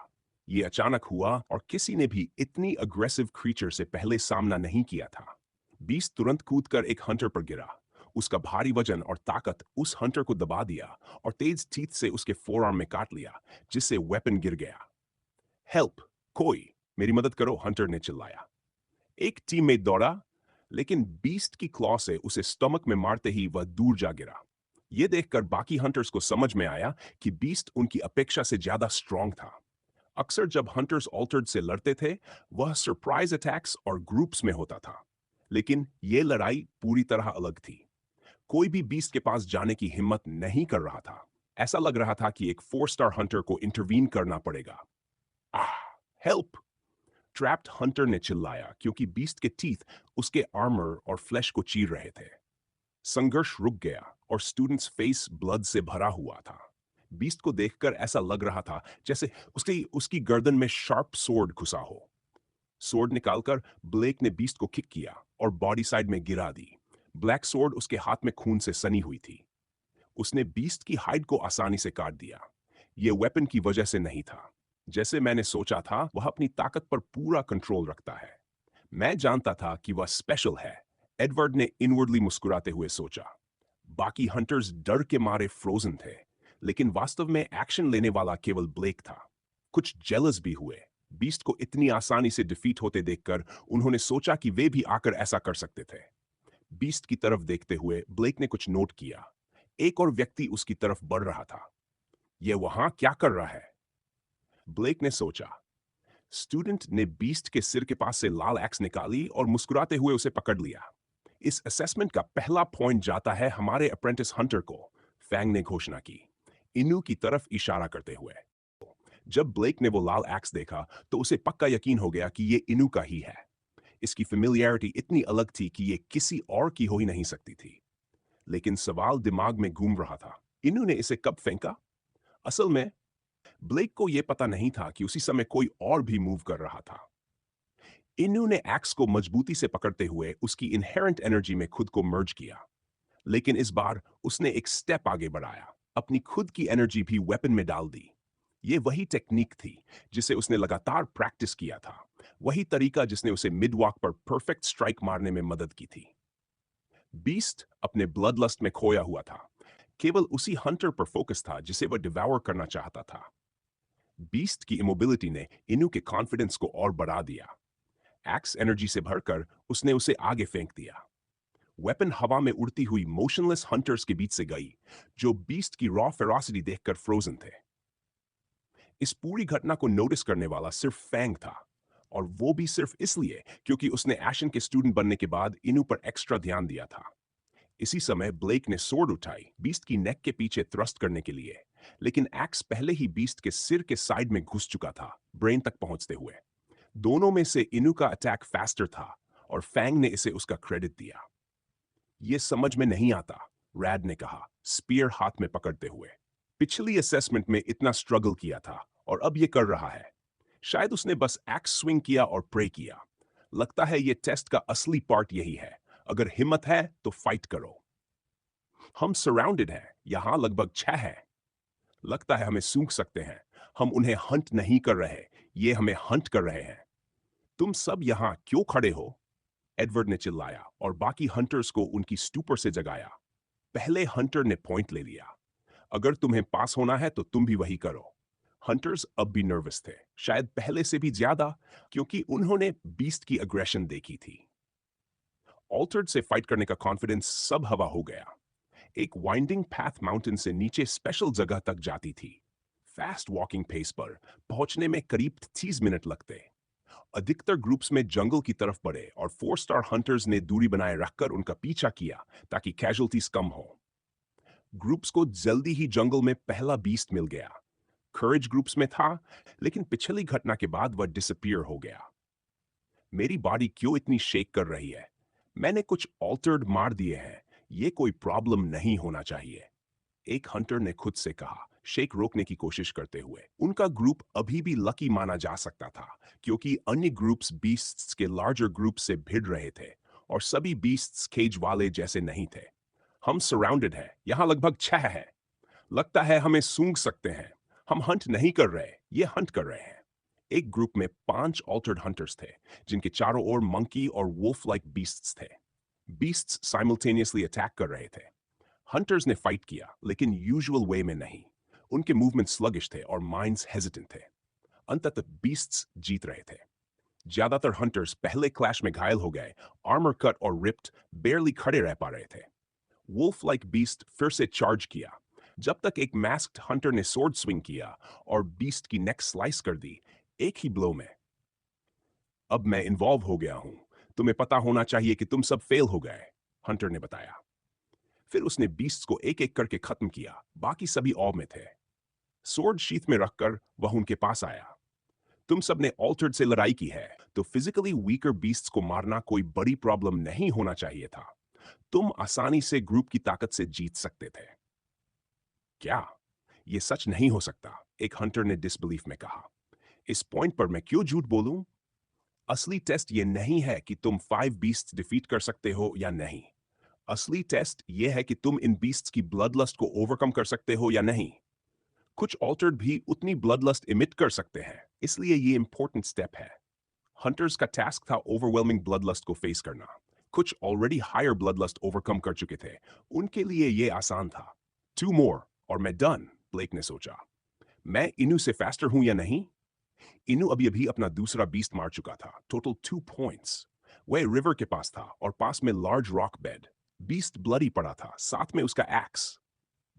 यह अचानक हुआ और किसी ने भी इतनी अग्रेसिव क्रीचर से पहले सामना नहीं किया था। बीस्ट तुरंत कूदकर एक हंटर पर गिरा। उसका भारी वजन और ताकत उस हंटर को दबा दिया और तेज टीथ से उसके फोरआर्म में काट लिया, जिससे वेपन गिर गया। हेल्प, कोई मेरी मदद करो, हंटर ने चिल्लाया। एक टीममेट दौड़ा, लेकिन बीस्ट की क्लॉ से उसे स्टमक में मारते ही वह दूर जा गिरा। यह देखकर बाकी हंटर्स को समझ में आया कि बीस्ट उनकी अपेक्षा से ज्यादा स्ट्रांग था। अक्सर जब हंटर्स ऑल्टर्ड से लड़ते थे, वह सरप्राइज अटैक्स और ग्रुप्स में होता था, लेकिन यह लड़ाई पूरी तरह अलग थी। कोई भी बीस्ट के पास जाने की हिम्मत नहीं कर रहा था। ऐसा लग रहा था कि एक 4 स्टार हंटर को इंटरवीन करना पड़ेगा। आह, हेल्प! ट्रैप्ड हंटर ने चिल्लाया क्योंकि बीस्ट के टीथ उसके आर्मर और फ्लैश को चीर रहे थे। संघर्ष रुक गया और स्टूडेंट्स फेस ब्लड से भरा हुआ था। बीस्ट को देखकर ऐसा लग रहा था जैसे उसकी उसकी गर्दन में शार्प सोर्ड घुसा हो। सोर्ड निकालकर ब्लेक ने बीस्ट को किक किया और बॉडी साइड में गिरा दी। ब्लैक सोर्ड उसके हाथ में खून से सनी हुई थी। उसने बीस्ट की हाइड को आसानी से काट दिया। यह वेपन की वजह से नहीं था। जैसे मैंने सोचा था, वह अपनी ताकत पर पूरा कंट्रोल रखता है। मैं जानता था कि वह स्पेशल है, एडवर्ड ने इनवर्डली मुस्कुराते हुए सोचा। बाकी हंटर्स डर के मारे फ्रोजन थे, लेकिन वास्तव में एक्शन लेने वाला केवल ब्लेक था। कुछ जेलस भी हुए। बीस्ट को इतनी आसानी से डिफीट होते देखकर उन्होंने सोचा कि वे भी आकर ऐसा कर सकते थे। बीस्ट की तरफ देखते हुए ब्लेक ने कुछ नोट किया। एक और व्यक्ति उसकी तरफ बढ़ रहा था। यह वहां क्या कर रहा है? ब्लेक ने सोचा। स्टूडेंट ने बीस्ट के सिर के पास से लाल एक्स निकाली और मुस्कुराते हुए उसे पकड़ लिया। इस असेसमेंट का पहला पॉइंट जाता है हमारे अप्रेंटिस हंटर को, फैंग ने घोषणा की, इनू की तरफ इशारा करते हुए। जब ब्लेक ने वो लाल एक्स देखा तो उसे पक्का यकीन हो गया कि ये इनू का ही है। इसकी फेमिलियरिटी इतनी अलग थी कि ये किसी और की हो ही नहीं सकती थी। लेकिन सवाल दिमाग में घूम रहा था, इनू ने इसे कब फेंका? असल में ब्लेक को यह पता नहीं था कि उसी समय कोई और भी मूव कर रहा था। इनू ने एक्स को मजबूती से पकड़ते हुए उसकी इनहेरेंट एनर्जी में खुद को मर्ज किया, लेकिन इस बार उसने एक स्टेप आगे बढ़ाया, अपनी खुद की एनर्जी भी वेपन में डाल दी। यह वही टेक्निक थी जिसे उसने लगातार प्रैक्टिस किया था, वही तरीका जिसने उसे मिड वॉक पर परफेक्ट स्ट्राइक मारने में मदद की थी। बीस्ट अपने ब्लड लस्ट में खोया हुआ था, केवल उसी हंटर पर फोकस था जिसे वह डिवॉर करना चाहता था। बीस्ट की इमोबिलिटी ने इनू के कॉन्फिडेंस को और बढ़ा दिया। एक्स एनर्जी से भरकर उसने उसे आगे फेंक दिया। वेपन हवा में उड़ती हुई मोशनलेस हंटर्स के बीच से गई, जो बीस्ट की रॉ फेरोसिटी देखकर फ्रोजन थे। इस पूरी घटना को नोटिस करने वाला सिर्फ फैंग था, और वो भी सिर्फ इसलिए क्योंकि उसने एशन के स्टूडेंट बनने के बाद इनू पर एक्स्ट्रा ध्यान दिया था। इसी समय ब्लेक ने सोर्ड उठाई बीस्ट की नेक के पीछे थ्रस्ट करने के लिए, लेकिन एक्स पहले ही बीस्ट के सिर के साइड में घुस चुका था, ब्रेन तक पहुंचते हुए। दोनों में से इनू का अटैक फास्टर था और फैंग ने इसे उसका क्रेडिट दिया। यह समझ में नहीं आता, रैड ने कहा, स्पीयर हाथ में पकड़ते हुए। पिछली असेसमेंट में इतना स्ट्रगल किया था और अब यह कर रहा है। शायद उसने बस एक्स स्विंग किया और प्रे किया। लगता है यह टेस्ट का असली पार्ट यही है, अगर हिम्मत है तो फाइट करो। हम सराउंडेड हैं, यहां लगभग 6 हैं। लगता है हमें सूंघ सकते हैं। हम उन्हें हंट नहीं कर रहे, ये हमें हंट कर रहे हैं। तुम सब यहां क्यों खड़े हो? एडवर्ड ने चिल्लाया और बाकी हंटर्स को उनकी स्टूपर से जगाया। पहले हंटर ने पॉइंट ले लिया। अगर तुम्हें पास होना है तो तुम भी वही करो। हंटर्स अब भी नर्वस थे, शायद पहले से भी ज्यादा, क्योंकि उन्होंने बीस्ट की अग्रेशन देखी थी। ऑल्टर्ड से फाइट करने का कॉन्फिडेंस सब हवा हो गया। एक वाइंडिंग पैथ माउंटेन से नीचे स्पेशल जगह तक जाती थी। फास्ट वॉकिंग पेस पर पहुंचने में करीब 30 मिनट लगते। अधिकतर ग्रुप्स में जंगल की तरफ बढ़े और 4 स्टार हंटर्स ने दूरी बनाए रखकर उनका पीछा किया ताकि कैजुअल्टीज कम हो। ग्रुप्स को जल्दी ही जंगल में पहला बीस्ट मिल गया। करेज ग्रुप्स में था, लेकिन पिछली घटना के बाद वह डिसअपियर हो गया। मेरी बॉडी क्यों इतनी शेक कर रही है? मैंने कुछ ऑल्टर्ड मार दिए हैं। ये कोई प्रॉब्लम नहीं होना चाहिए, एक हंटर ने खुद से कहा, शेक रोकने की कोशिश करते हुए। उनका ग्रुप अभी भी लकी माना जा सकता था, क्योंकि अन्य ग्रुप्स बीस्ट्स के लार्जर ग्रुप से भिड़ रहे थे और सभी बीस्ट्स केज वाले जैसे नहीं थे। हम सराउंडेड हैं, यहाँ लगभग 6 है। लगता है हमें सूंघ सकते हैं। हम हंट नहीं कर रहे, ये हंट कर रहे हैं। एक ग्रुप में 5 ऑल्टर्ड हंटर्स थे, जिनके चारों ओर मंकी और वुल्फ लाइक बीस्ट्स थे। बीस्ट्स साइमल्टेनियसली अटैक कर रहे थे। हंटर्स ने फाइट किया, लेकिन यूजुअल वे में नहीं। उनके मूवमेंट स्लगिश थे और माइंड्स हेजिटेंट थे। अंततः बीस्ट्स जीत रहे थे। ज्यादातर हंटर्स पहले क्लैश में घायल हो गए, आर्मर कट और रिप्ड, बेयरली खड़े रह पा रहे थे। वुल्फ लाइक बीस्ट फिर से चार्ज किया, जब तक एक मैस्क्ड हंटर ने स्वॉर्ड स्विंग किया और बीस्ट की नेक स्लाइस कर दी, एक ही ब्लो में। अब मैं इन्वॉल्व हो गया हूं। तुम्हें पता होना चाहिए कि तुम सब फेल हो गए, हंटर ने बताया। फिर उसने बीस्ट्स को एक एक करके खत्म किया, बाकी सभी ऑ में थे। स्वॉर्ड शीथ में रखकर वह उनके पास आया। तुम सब ने ऑल्टर्ड से लड़ाई की है, तो फिजिकली वीकर बीस्ट्स को मारना कोई बड़ी प्रॉब्लम नहीं होना चाहिए था। तुम आसानी से ग्रुप की ताकत से जीत सकते थे। क्या? यह सच नहीं हो सकता, एक हंटर ने डिसबिलीफ में कहा। इस पॉइंट पर मैं क्यों झूठ बोलूं? असली टेस्ट यह नहीं है कि तुम 5 बीस्ट्स डिफीट कर सकते हो या नहीं। असली टेस्ट यह है कि तुम इन बीस्ट्स की ब्लड लस्ट को ओवरकम कर सकते हो या नहीं। कुछ ऑल्टर्ड भी उतनी ब्लड लस्ट इमिट कर सकते हैं, इसलिए ये इंपॉर्टेंट स्टेप है। हंटर्स का टास्क था ओवरवेलमिंग ब्लड लस्ट को फेस करना। कुछ already higher blood lust overcome कर चुके थे, उनके लिए ये आसान था। 2 मोर और मैं डन, ब्लेक ने सोचा। मैं इनू से फास्टर हूं या नहीं? इनू अभी अभी अपना दूसरा बीस्ट मार चुका था, टोटल 2 पॉइंट्स। वह रिवर के पास था और पास में large rock bed. Beast bloody पड़ा था, साथ में उसका एक्स।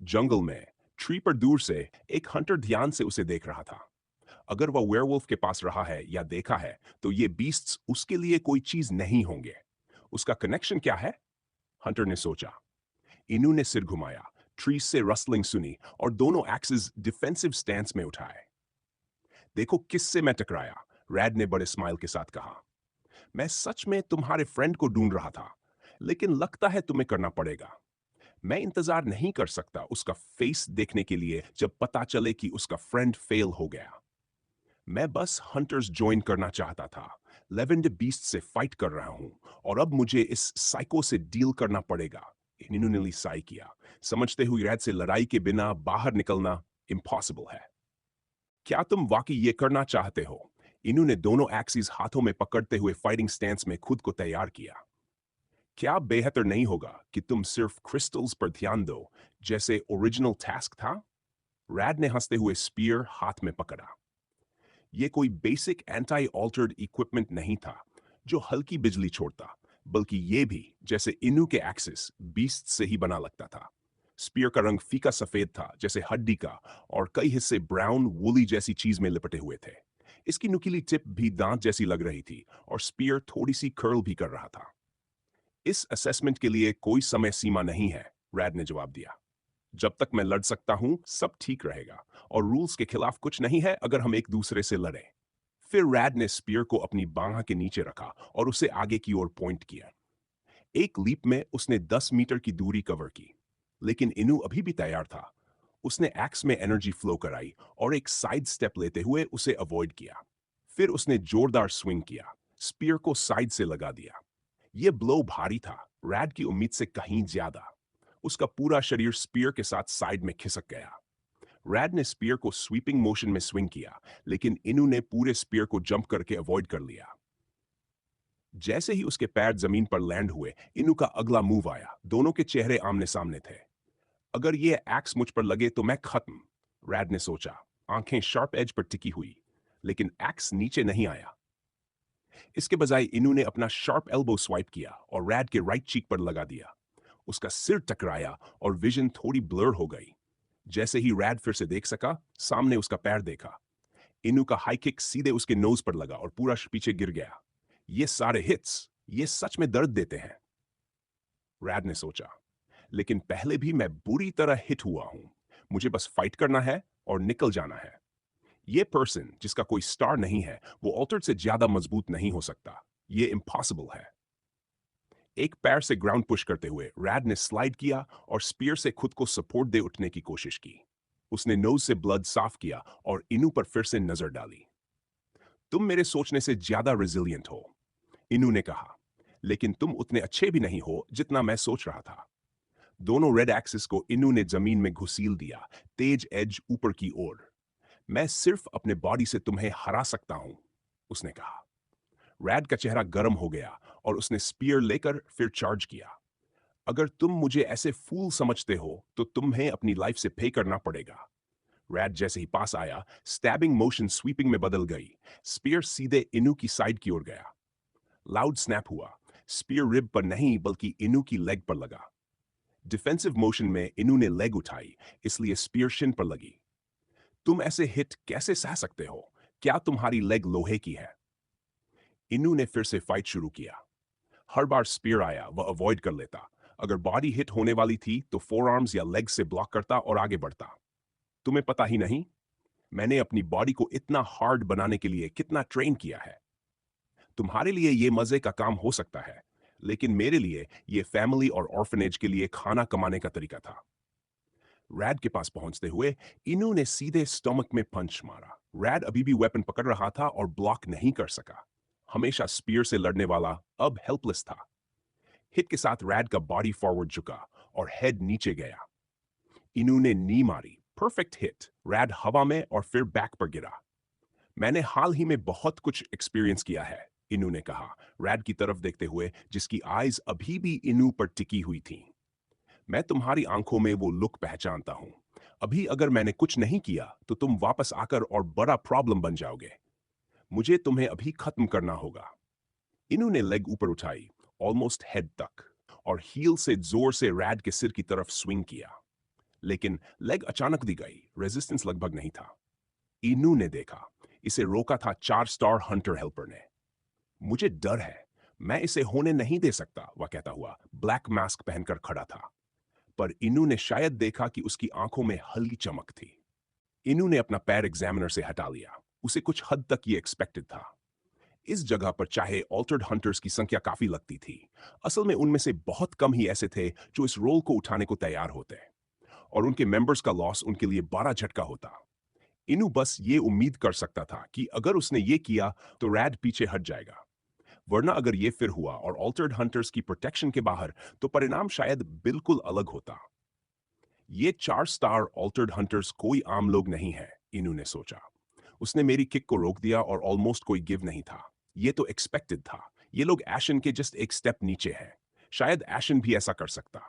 जंगल में ट्री पर दूर से एक हंटर ध्यान से उसे देख रहा था। अगर वह वेयरवुल्फ के पास रहा है या देखा है, तो ये बीस्ट्स उसके लिए कोई चीज नहीं होंगे। उसका कनेक्शन क्या है? हंटर ने सोचा। इनू ने सिर घुमाया, ट्री से रसलिंग सुनी और दोनों एक्सेस डिफेंसिव स्टैंस में उठाए। देखो किससे मैं टकराया, रैड ने बड़े स्माइल के साथ कहा। मैं सच में तुम्हारे फ्रेंड को ढूंढ रहा था, लेकिन लगता है तुम्हें करना पड़ेगा। मैं इंतजार नहीं कर सकता उसका फेस देखने के लिए जब पता चले कि उसका फ्रेंड फेल हो गया। मैं बस हंटर्स ज्वाइन करना चाहता था, लेवेंडर बीस्ट से फाइट कर रहा हूं और अब मुझे इस साइको से डील करना पड़ेगा। इन्होंने साई किया, समझते हुए रैड से लड़ाई के बिना बाहर निकलना इम्पॉसिबल है। क्या तुम वाकई ये करना चाहते हो? इन्होंने दोनों एक्सिस हाथों में पकड़ते हुए फाइटिंग स्टैंस में खुद को तैयार किया। क्या बेहतर नहीं होगा कि तुम सिर्फ क्रिस्टल्स पर ध्यान दो, जैसे ओरिजिनल टास्क था? रैड ने हंसते हुए स्पीयर हाथ में पकड़ा। यह कोई बेसिक एंटी ऑल्टर्ड इक्विपमेंट नहीं था जो हल्की बिजली छोड़ता, बल्कि यह भी, जैसे इनू के एक्सिस, बीस्ट से ही बना लगता था। स्पीयर का रंग फीका सफेद था, जैसे हड्डी का, और कई हिस्से ब्राउन वूली जैसी चीज में लिपटे हुए थे। इसकी नुकीली टिप भी दांत जैसी लग रही थी और स्पीयर थोड़ी सी कर्ल भी कर रहा था। इस असेसमेंट के लिए कोई समय सीमा नहीं है, रैड ने जवाब दिया। जब तक मैं लड़ सकता हूं, सब ठीक रहेगा, और रूल्स के खिलाफ कुछ नहीं है अगर हम एक दूसरे से लड़ें। फिर रैड ने स्पीयर को अपनी बांह के नीचे रखा और उसे आगे की ओर पॉइंट किया। एक लीप में उसने 10 मीटर की दूरी कवर की, लेकिन इनू अभी भी तैयार था। उसने एक्स में एनर्जी फ्लो कराई और एक साइड स्टेप लेते हुए उसे अवॉइड किया। फिर उसने जोरदार स्विंग किया, स्पीयर को साइड से लगा दिया। यह ब्लो भारी था, रैड की उम्मीद से कहीं ज्यादा। उसका पूरा शरीर स्पीयर के साथ साइड में खिसक गया। रैड ने स्पीयर को स्वीपिंग मोशन में स्विंग किया, लेकिन इनू ने पूरे स्पीयर को जंप करके अवॉइड कर लिया। जैसे ही उसके पैर जमीन पर लैंड हुए, इनू का अगला मूव आया। दोनों के चेहरे आमने सामने थे। अगर ये एक्स मुझ पर लगे तो मैं खत्म, रैड ने सोचा, आंखें शार्प एज पर टिकी हुई। लेकिन एक्स नीचे नहीं आया। इसके बजाय इनू ने अपना शार्प एल्बो स्वाइप किया और रैड के राइट चीक पर लगा दिया। उसका सिर टकराया और विजन थोड़ी ब्लर हो गई। जैसे ही रैड फिर से देख सका, सामने उसका पैर देखा। इनू का हाई किक सीधे उसके नोज पर लगा और पूरा पीछे गिर गया। ये सारे हिट्स, ये सच में दर्द देते हैं, रैड ने सोचा। लेकिन पहले भी मैं बुरी तरह हिट हुआ हूं। मुझे बस फाइट करना है और निकल जाना है। ये पर्सन जिसका कोई स्टार नहीं है, वो ऑल्टर्ड से ज्यादा मजबूत नहीं हो सकता। ये इम्पॉसिबल है। एक पैर से ग्राउंड पुश करते हुए रैड ने स्लाइड किया और स्पीयर से खुद को सपोर्ट दे उठने की कोशिश की। उसने नोज से ब्लड साफ किया और इनू पर फिर से नजर डाली। तुम मेरे सोचने से ज्यादा रेजिलियंट हो, इनू ने कहा, लेकिन तुम उतने अच्छे भी नहीं हो जितना मैं सोच रहा था। दोनों रेड एक्सिस को इनू ने जमीन में घुसील दिया, तेज एज ऊपर की ओर। मैं सिर्फ अपने बॉडी से तुम्हें हरा सकता हूं, उसने कहा। रैड का चेहरा गर्म हो गया और उसने स्पीयर लेकर फिर चार्ज किया। अगर तुम मुझे ऐसे फूल समझते हो तो तुम्हें अपनी लाइफ से पे करना पड़ेगा। रैड जैसे ही पास आया, स्टैबिंग मोशन स्वीपिंग में बदल गई। स्पीयर सीधे इनू की साइड की ओर गया। लाउड स्नैप हुआ। स्पीयर रिब पर नहीं बल्कि इनू की लेग पर लगा। डिफेंसिव मोशन में इनू ने लेग उठाई, इसलिए स्पीयर शिन पर लगी। तुम ऐसे हिट कैसे सह सकते हो? क्या तुम्हारी लेग लोहे की है? इनू ने फिर से फाइट शुरू किया। हर बार स्पीयर आया वह अवॉइड कर लेता। अगर बॉडी हिट होने वाली थी तो फोर आर्म्स या लेग से ब्लॉक करता और आगे बढ़ता। तुम्हें पता ही नहीं, मैंने अपनी बॉडी को इतना हार्ड बनाने के लिए कितना ट्रेन किया है। तुम्हारे लिए ये मजे का काम हो सकता है, लेकिन मेरे लिए ये फैमिली और ऑर्फनेज के लिए खाना कमाने का तरीका था। रैड के पास पहुंचते हुए इनू ने सीधे स्टमक में पंच मारा। रैड अभी भी वेपन पकड़ रहा था और ब्लॉक नहीं कर सका। हमेशा स्पीयर से लड़ने वाला अब हेल्पलेस था। हिट के साथ रैड का बॉडी फॉरवर्ड झुका और हेड नीचे गया। इनू ने नी मारी, परफेक्ट हिट। रैड हवा में और फिर बैक पर गिरा। मैंने हाल ही में बहुत कुछ एक्सपीरियंस किया है, इनू ने कहा, रैड की तरफ देखते हुए जिसकी आईज अभी भी इनू पर टिकी हुई थीं। मैं तुम्हारी आंखों में वो लुक पहचानता हूं। अभी अगर मैंने कुछ नहीं किया तो तुम वापस आकर और बड़ा प्रॉब्लम बन जाओगे। मुझे तुम्हें अभी खत्म करना होगा। इनू ने लेग ऊपर उठाई, ऑलमोस्ट हेड तक, और हील से जोर से रैड के सिर की तरफ स्विंग किया। लेकिन लेग अचानक दी गई, रेजिस्टेंस लगभग नहीं था। इनू ने देखा, इसे रोका था 4 स्टार हंटर हेल्पर ने। मुझे डर है, मैं इसे होने नहीं दे सकता, वह कहता हुआ ब्लैक मास्क पहनकर खड़ा था। पर इनू ने शायद देखा कि उसकी आंखों में हल्की चमक थी। इनू ने अपना पैर एग्जामिनर से हटा लिया। उसे कुछ हद तक ये एक्सपेक्टेड था। इस जगह पर चाहे ऑल्टर्ड हंटर्स की संख्या काफी लगती थी, असल में उनमें से बहुत कम ही ऐसे थे जो इस रोल को उठाने को तैयार होते, और उनके मेंबर्स का लॉस उनके लिए बड़ा झटका होता। इनू बस ये उम्मीद कर सकता था कि अगर उसने ये किया तो रैड पीछे हट जाएगा। वरना अगर ये फिर हुआ और ऑल्टर्ड हंटर्स की प्रोटेक्शन के बाहर, तो परिणाम शायद बिल्कुल अलग होता। ये 4 स्टार ऑल्टर्ड हंटर्स कोई आम लोग नहीं है, इनू ने सोचा। उसने मेरी किक को रोक दिया और ऑलमोस्ट कोई गिव नहीं था। ये तो एक्सपेक्टेड था। ये लोग एशन के जस्ट एक स्टेप नीचे हैं। शायद एशन भी ऐसा कर सकता।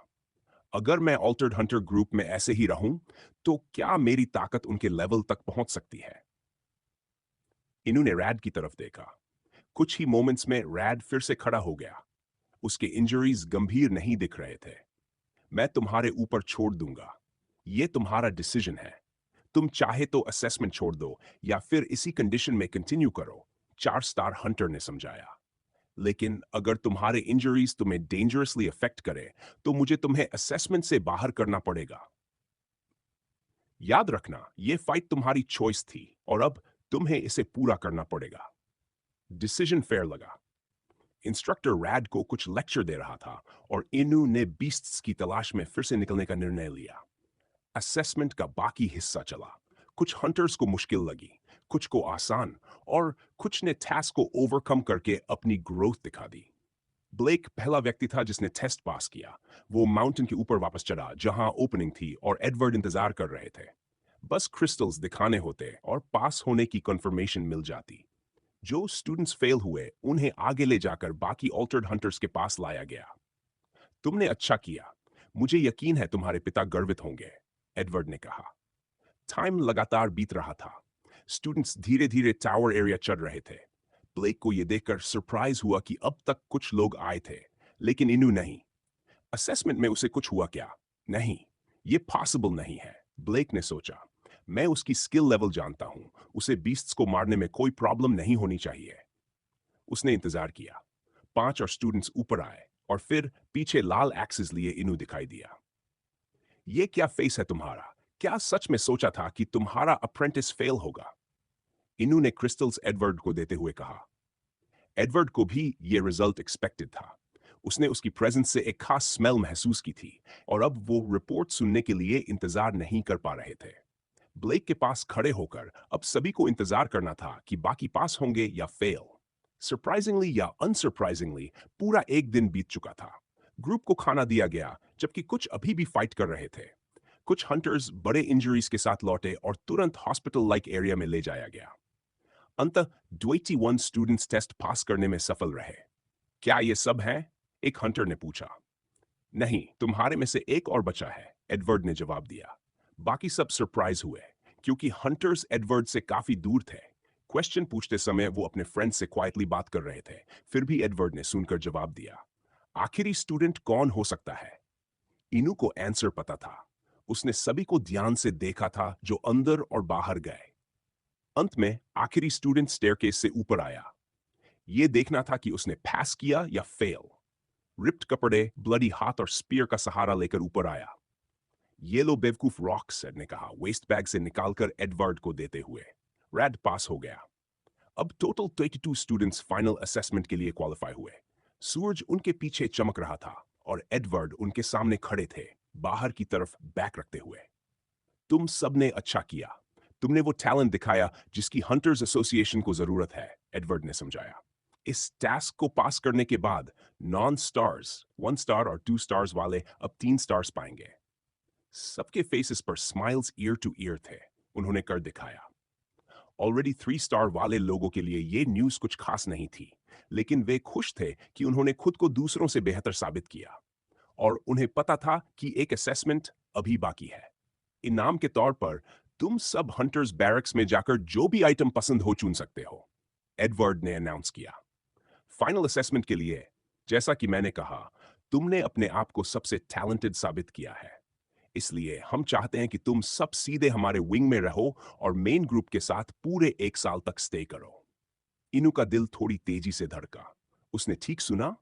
अगर मैं ऑल्टर्ड हंटर ग्रुप में ऐसे ही रहूं, तो क्या मेरी ताकत उनके लेवल तक पहुंच सकती है? इनू ने रैड की तरफ देखा। कुछ ही मोमेंट्स में रैड फिर से खड़ा हो गया। उसके इंजरीज गंभीर नहीं दिख रहे थे। मैं तुम्हारे ऊपर छोड़ दूंगा। ये तुम्हारा डिसीजन है। तुम चाहे तो असेसमेंट छोड़ दो या फिर इसी कंडीशन में कंटिन्यू करो, 4 स्टार हंटर ने समझाया। लेकिन अगर तुम्हारे इंजरीज तुम्हें डेंजरसली अफेक्ट करे, तो मुझे तुम्हें असेसमेंट से बाहर करना पड़ेगा। याद रखना, ये फाइट तुम्हारी चॉइस थी और अब तुम्हें इसे पूरा करना पड़ेगा। डिसीजन फेयर लगा। इंस्ट्रक्टर रैड को कुछ लेक्चर दे रहा था और इनू ने बीस्ट्स की तलाश में फिर से निकलने का निर्णय लिया। असेसमेंट का बाकी हिस्सा चला। कुछ हंटर्स को मुश्किल लगी, कुछ को आसान, और कुछ ने टास्क को ओवरकम करके अपनी ग्रोथ दिखा दी। ब्लेक पहला व्यक्ति था जिसने टेस्ट पास किया। वो माउंटेन के ऊपर वापस चढ़ा जहां ओपनिंग थी और एडवर्ड इंतजार कर रहे थे। बस क्रिस्टल्स दिखाने होते और पास होने की कंफर्मेशन मिल जाती। जो स्टूडेंट्स फेल हुए उन्हें आगे ले जाकर बाकी ऑल्टर्ड हंटर्स के पास लाया गया। तुमने अच्छा किया। मुझे यकीन है तुम्हारे पिता गर्वित होंगे, एडवर्ड ने कहा। टाइम लगातार बीत रहा था। स्टूडेंट्स धीरे धीरे टावर एरिया चढ़ रहे थे। ब्लेक को यह देखकर सरप्राइज हुआ कि अब तक कुछ लोग आए थे, लेकिन इनू नहीं। असेसमेंट में उसे कुछ हुआ क्या? नहीं, ये पॉसिबल नहीं है। ब्लेक ने सोचा, मैं उसकी स्किल लेवल जानता हूं, उसे बीस्ट्स को मारने में कोई प्रॉब्लम नहीं होनी चाहिए। उसने इंतजार किया। 5 और स्टूडेंट्स ऊपर आए और फिर पीछे लाल एक्सिस लिए इनू दिखाई दिया। ये क्या फेस है तुम्हारा? क्या सच में सोचा था कि तुम्हारा अप्रेंटिस फेल होगा? इनू ने क्रिस्टल्स एडवर्ड को देते हुए कहा। एडवर्ड को भी ये रिजल्ट एक्सपेक्टेड था। उसने उसकी प्रेजेंस से एक खास स्मेल महसूस की थी और अब वो रिपोर्ट सुनने के लिए इंतजार नहीं कर पा रहे थे। ब्लेक के पास खड़े होकर अब सभी को इंतजार करना था कि बाकी पास होंगे या फेल। सरप्राइजिंगली या अनसरप्राइजिंगली पूरा एक दिन बीत चुका था। ग्रुप को खाना दिया गया जबकि कुछ अभी भी फाइट कर रहे थे। कुछ हंटर्स बड़े इंजरीज के साथ लौटे और तुरंत हॉस्पिटल लाइक एरिया में ले जाया गया। अंततः 21 स्टूडेंट्स टेस्ट पास करने में सफल रहे। क्या ये सब है? एक हंटर ने पूछा। नहीं, तुम्हारे में से एक और बचा है, एडवर्ड ने जवाब दिया। बाकी सब सरप्राइज हुए क्योंकि हंटर्स एडवर्ड से काफी दूर थे। क्वेश्चन पूछते समय वो अपने फ्रेंड से क्वाइटली बात कर रहे थे, फिर भी एडवर्ड ने सुनकर जवाब दिया। आखिरी स्टूडेंट कौन हो सकता है? इनू को आंसर पता था। उसने सभी को ध्यान से देखा था जो अंदर और बाहर गए। अंत में आखिरी स्टूडेंट स्टेयरकेस से ऊपर आया। यह देखना था कि उसने पास किया या फेल। रिप्ड कपड़े, ब्लडी हाथ और स्पीयर का सहारा लेकर ऊपर आया। ये लो बेवकूफ, रॉक्स ने कहा, वेस्ट बैग से निकालकर एडवर्ड को देते हुए। रैड पास हो गया। अब टोटल 22 स्टूडेंट्स फाइनल असेसमेंट के लिए क्वालिफाई हुए। सूरज उनके पीछे चमक रहा था और एडवर्ड उनके सामने खड़े थे, बाहर की तरफ बैक रखते हुए। तुम सबने अच्छा किया। तुमने वो टैलेंट दिखाया जिसकी हंटर्स एसोसिएशन को जरूरत है, एडवर्ड ने समझाया। इस टास्क को पास करने के बाद नॉन स्टार्स, 1 स्टार और 2 स्टार्स वाले अब 3 स्टार्स पाएंगे। सबके फेसेस पर स्माइल्स ईयर टू ईयर थे। उन्होंने कर दिखाया। ऑलरेडी 3 स्टार वाले लोगों के लिए ये न्यूज कुछ खास नहीं थी, लेकिन वे खुश थे कि उन्होंने खुद को दूसरों से बेहतर साबित किया और उन्हें पता था कि एक असेसमेंट अभी बाकी है। इनाम के तौर पर तुम सब हंटर्स बैरक्स में जाकर जो भी आइटम पसंद हो चुन सकते हो, एडवर्ड ने अनाउंस किया। फाइनल असेसमेंट के लिए, जैसा कि मैंने कहा, तुमने अपने आप को सबसे टैलेंटेड साबित किया है। इसलिए हम चाहते हैं कि तुम सब सीधे हमारे विंग में रहो और मेन ग्रुप के साथ पूरे 1 साल तक स्टे करो। इनू का दिल थोड़ी तेजी से धड़का। उसने ठीक सुना।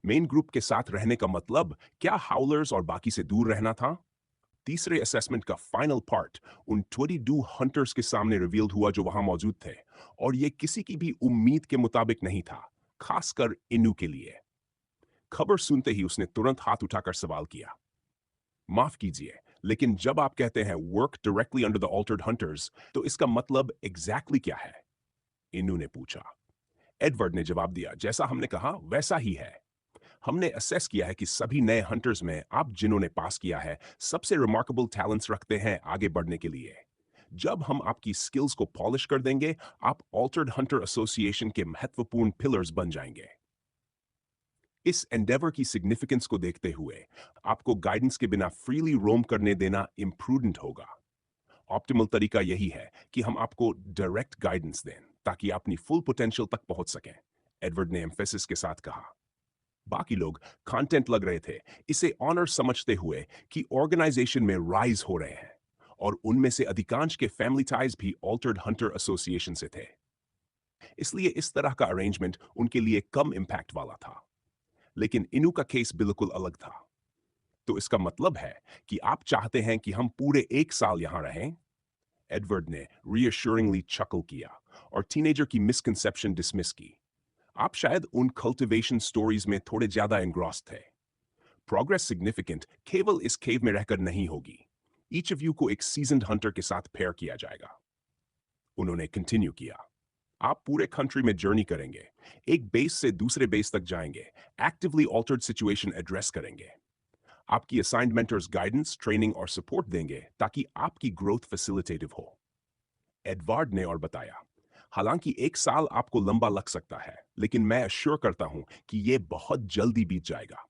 मेन ग्रुप के साथ रहने का मतलब क्या हाउलर्स और बाकी से दूर रहना था? तीसरे असेसमेंट का फाइनल पार्ट उन 22 हंटर्स के सामने रिवील्ड हुआ जो वहां मौजूद थे, और यह किसी की भी उम्मीद के मुताबिक नहीं था, खासकर इनू के लिए। खबर सुनते ही उसने तुरंत हाथ उठाकर सवाल किया। माफ कीजिए, लेकिन जब आप कहते हैं work directly under the altered hunters, तो इसका मतलब एग्जैक्टली क्या है? इनू ने पूछा। एडवर्ड ने जवाब दिया, जैसा हमने कहा वैसा ही है। हमने असेस किया है कि सभी नए हंटर्स में आप जिन्होंने पास किया है सबसे रिमार्केबल टैलेंट्स रखते हैं आगे बढ़ने के लिए। जब हम आपकी स्किल्स को पॉलिश कर देंगे, आप ऑल्टर्ड हंटर एसोसिएशन के महत्वपूर्ण पिलर्स बन जाएंगे। इस एंडेवर की सिग्निफिकेंस को देखते हुए आपको गाइडेंस के बिना फ्रीली रोम करने देना इम्प्रूडेंट होगा। ऑप्टिमल तरीका यही है कि हम आपको डायरेक्ट गाइडेंस दें ताकि अपनी फुल पोटेंशियल तक पहुंच सकें, एडवर्ड ने एम्फेसिस के साथ कहा। बाकी लोग कंटेंट लग रहे थे, इसे ऑनर समझते हुए कि ऑर्गेनाइजेशन में राइज हो रहे हैं, और उनमें से अधिकांश के फैमिली टाइज भी ऑल्टर्ड हंटर एसोसिएशन से थे। इसलिए इस तरह का अरेंजमेंट उनके लिए कम इम्पैक्ट वाला था। लेकिन इनू का केस बिल्कुल अलग था। तो इसका मतलब है कि आप चाहते हैं कि हम पूरे 1 साल यहां रहें? एडवर्ड ने रीअश्योरिंगली चकल किया और टीनेजर की मिसकंसेप्शन डिसमिस की। आप शायद उन कल्टिवेशन स्टोरीज में थोड़े ज्यादा एनग्रॉस थे। प्रोग्रेस सिग्निफिकेंट केवल इस केव में रहकर नहीं होगी। ईच ऑफ यू को एक सीजन्ड हंटर के साथ पेयर किया जाएगा। उन्होंने कंटिन्यू किया। आप पूरे कंट्री में जर्नी करेंगे, एक बेस से दूसरे बेस तक जाएंगे, एक्टिवली ऑल्टर्ड सिचुएशन एड्रेस करेंगे। आपकी असाइंड मेंटर्स गाइडेंस, ट्रेनिंग और सपोर्ट देंगे ताकि आपकी ग्रोथ फैसिलिटेटिव हो। एडवर्ड ने और बताया, हालांकि 1 साल आपको लंबा लग सकता है, लेकिन मैं अश्योर करता हूं कि यह बहुत जल्दी बीत जाएगा।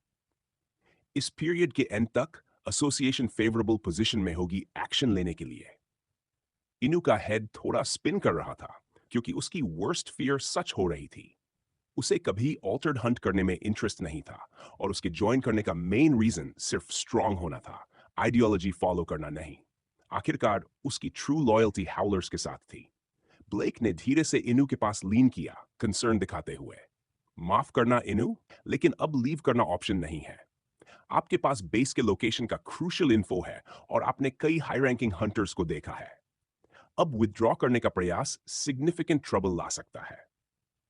इस पीरियड के एंड तक एसोसिएशन फेवरेबल पोजीशन में होगी एक्शन लेने के लिए। इनू का हेड थोड़ा स्पिन कर रहा था क्योंकि उसकी वर्स्ट फियर सच हो रही थी। उसे कभी ऑल्टर्ड हंट करने में इंटरेस्ट नहीं था और उसके ज्वाइन करने का मेन रीजन सिर्फ स्ट्रांग होना था, आइडियोलॉजी फॉलो करना नहीं। आखिरकार उसकी ट्रू लॉयल्टी हाउलर्स के साथ थी। ब्लेक ने धीरे से इनू के पास लीन किया, कंसर्न दिखाते हुए। माफ करना इनू, लेकिन अब लीव करना ऑप्शन नहीं है। आपके पास बेस के लोकेशन का क्रूशियल इन्फो है और आपने कई हाई रैंकिंग हंटर्स को देखा है। अब विथड्रॉ करने का प्रयास सिग्निफिकेंट ट्रबल ला सकता है।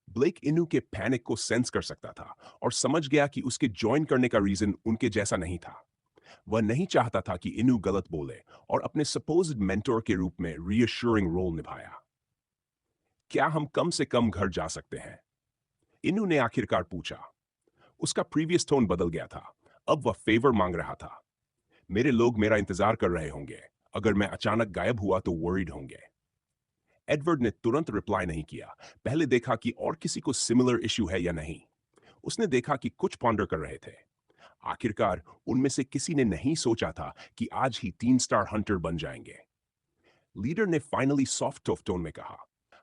ब्लेक इनू के पैनिक को सेंस कर सकता था और समझ गया कि उसके ज्वाइन करने का रीजन उनके जैसा नहीं था। वह नहीं चाहता था कि इनू गलत बोले और अपने सपोज्ड मेंटोर के रूप में रीअश्योरिंग रोल निभाया। क्या हम कम से कम घर जा सकते हैं? इनू ने आखिरकार पूछा। उसका प्रीवियस टोन बदल गया था। अब वह फेवर मांग रहा था। मेरे लोग मेरा इंतजार कर रहे होंगे। अगर मैं अचानक गायब हुआ तो वरीड होंगे। एडवर्ड ने तुरंत रिप्लाई नहीं किया। पहले देखा कि और किसी को सिमिलर इश्यू है या नहीं। उसने देखा कि कुछ पॉन्डर कर रहे थे। आखिरकार उनमें से किसी ने नहीं सोचा था कि आज ही 3 स्टार हंटर बन जाएंगे। लीडर ने फाइनली सॉफ्ट ऑफ टोन में कहा,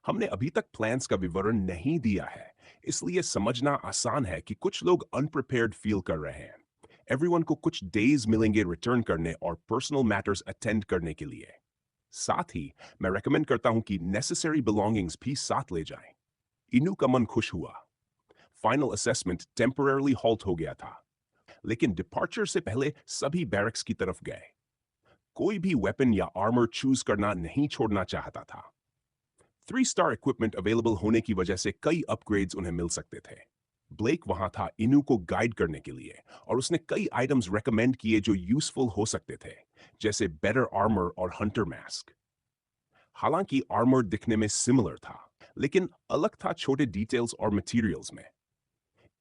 हमने अभी तक प्लान्स का विवरण नहीं दिया है, इसलिए समझना आसान है कि कुछ लोग अनप्रिपेयर्ड फील कर रहे हैं। एवरीवन को कुछ डेज मिलेंगे रिटर्न करने और पर्सनल मैटर्स अटेंड करने के लिए। साथ ही मैं रेकमेंड करता हूं कि नेसेसरी बिलोंगिंग्स भी साथ ले जाएं। इनू का मन खुश हुआ। फाइनल असेसमेंट टेम्पररली हॉल्ट हो गया था, लेकिन डिपार्चर से पहले सभी बैरक्स की तरफ गए। कोई भी वेपन या आर्मर चूज करना नहीं छोड़ना चाहता था। 3 स्टार इक्विपमेंट अवेलेबल होने की वजह से कई अपग्रेड्स उन्हें मिल सकते थे। ब्लेक वहां था इनू को गाइड करने के लिए और उसने कई आइटम्स रेकमेंड किए जो यूजफुल हो सकते थे, जैसे बेटर आर्मर और हंटर मास्क। हालांकि आर्मर दिखने में सिमिलर था, लेकिन अलग था छोटे डिटेल्स और मटेरियल्स में।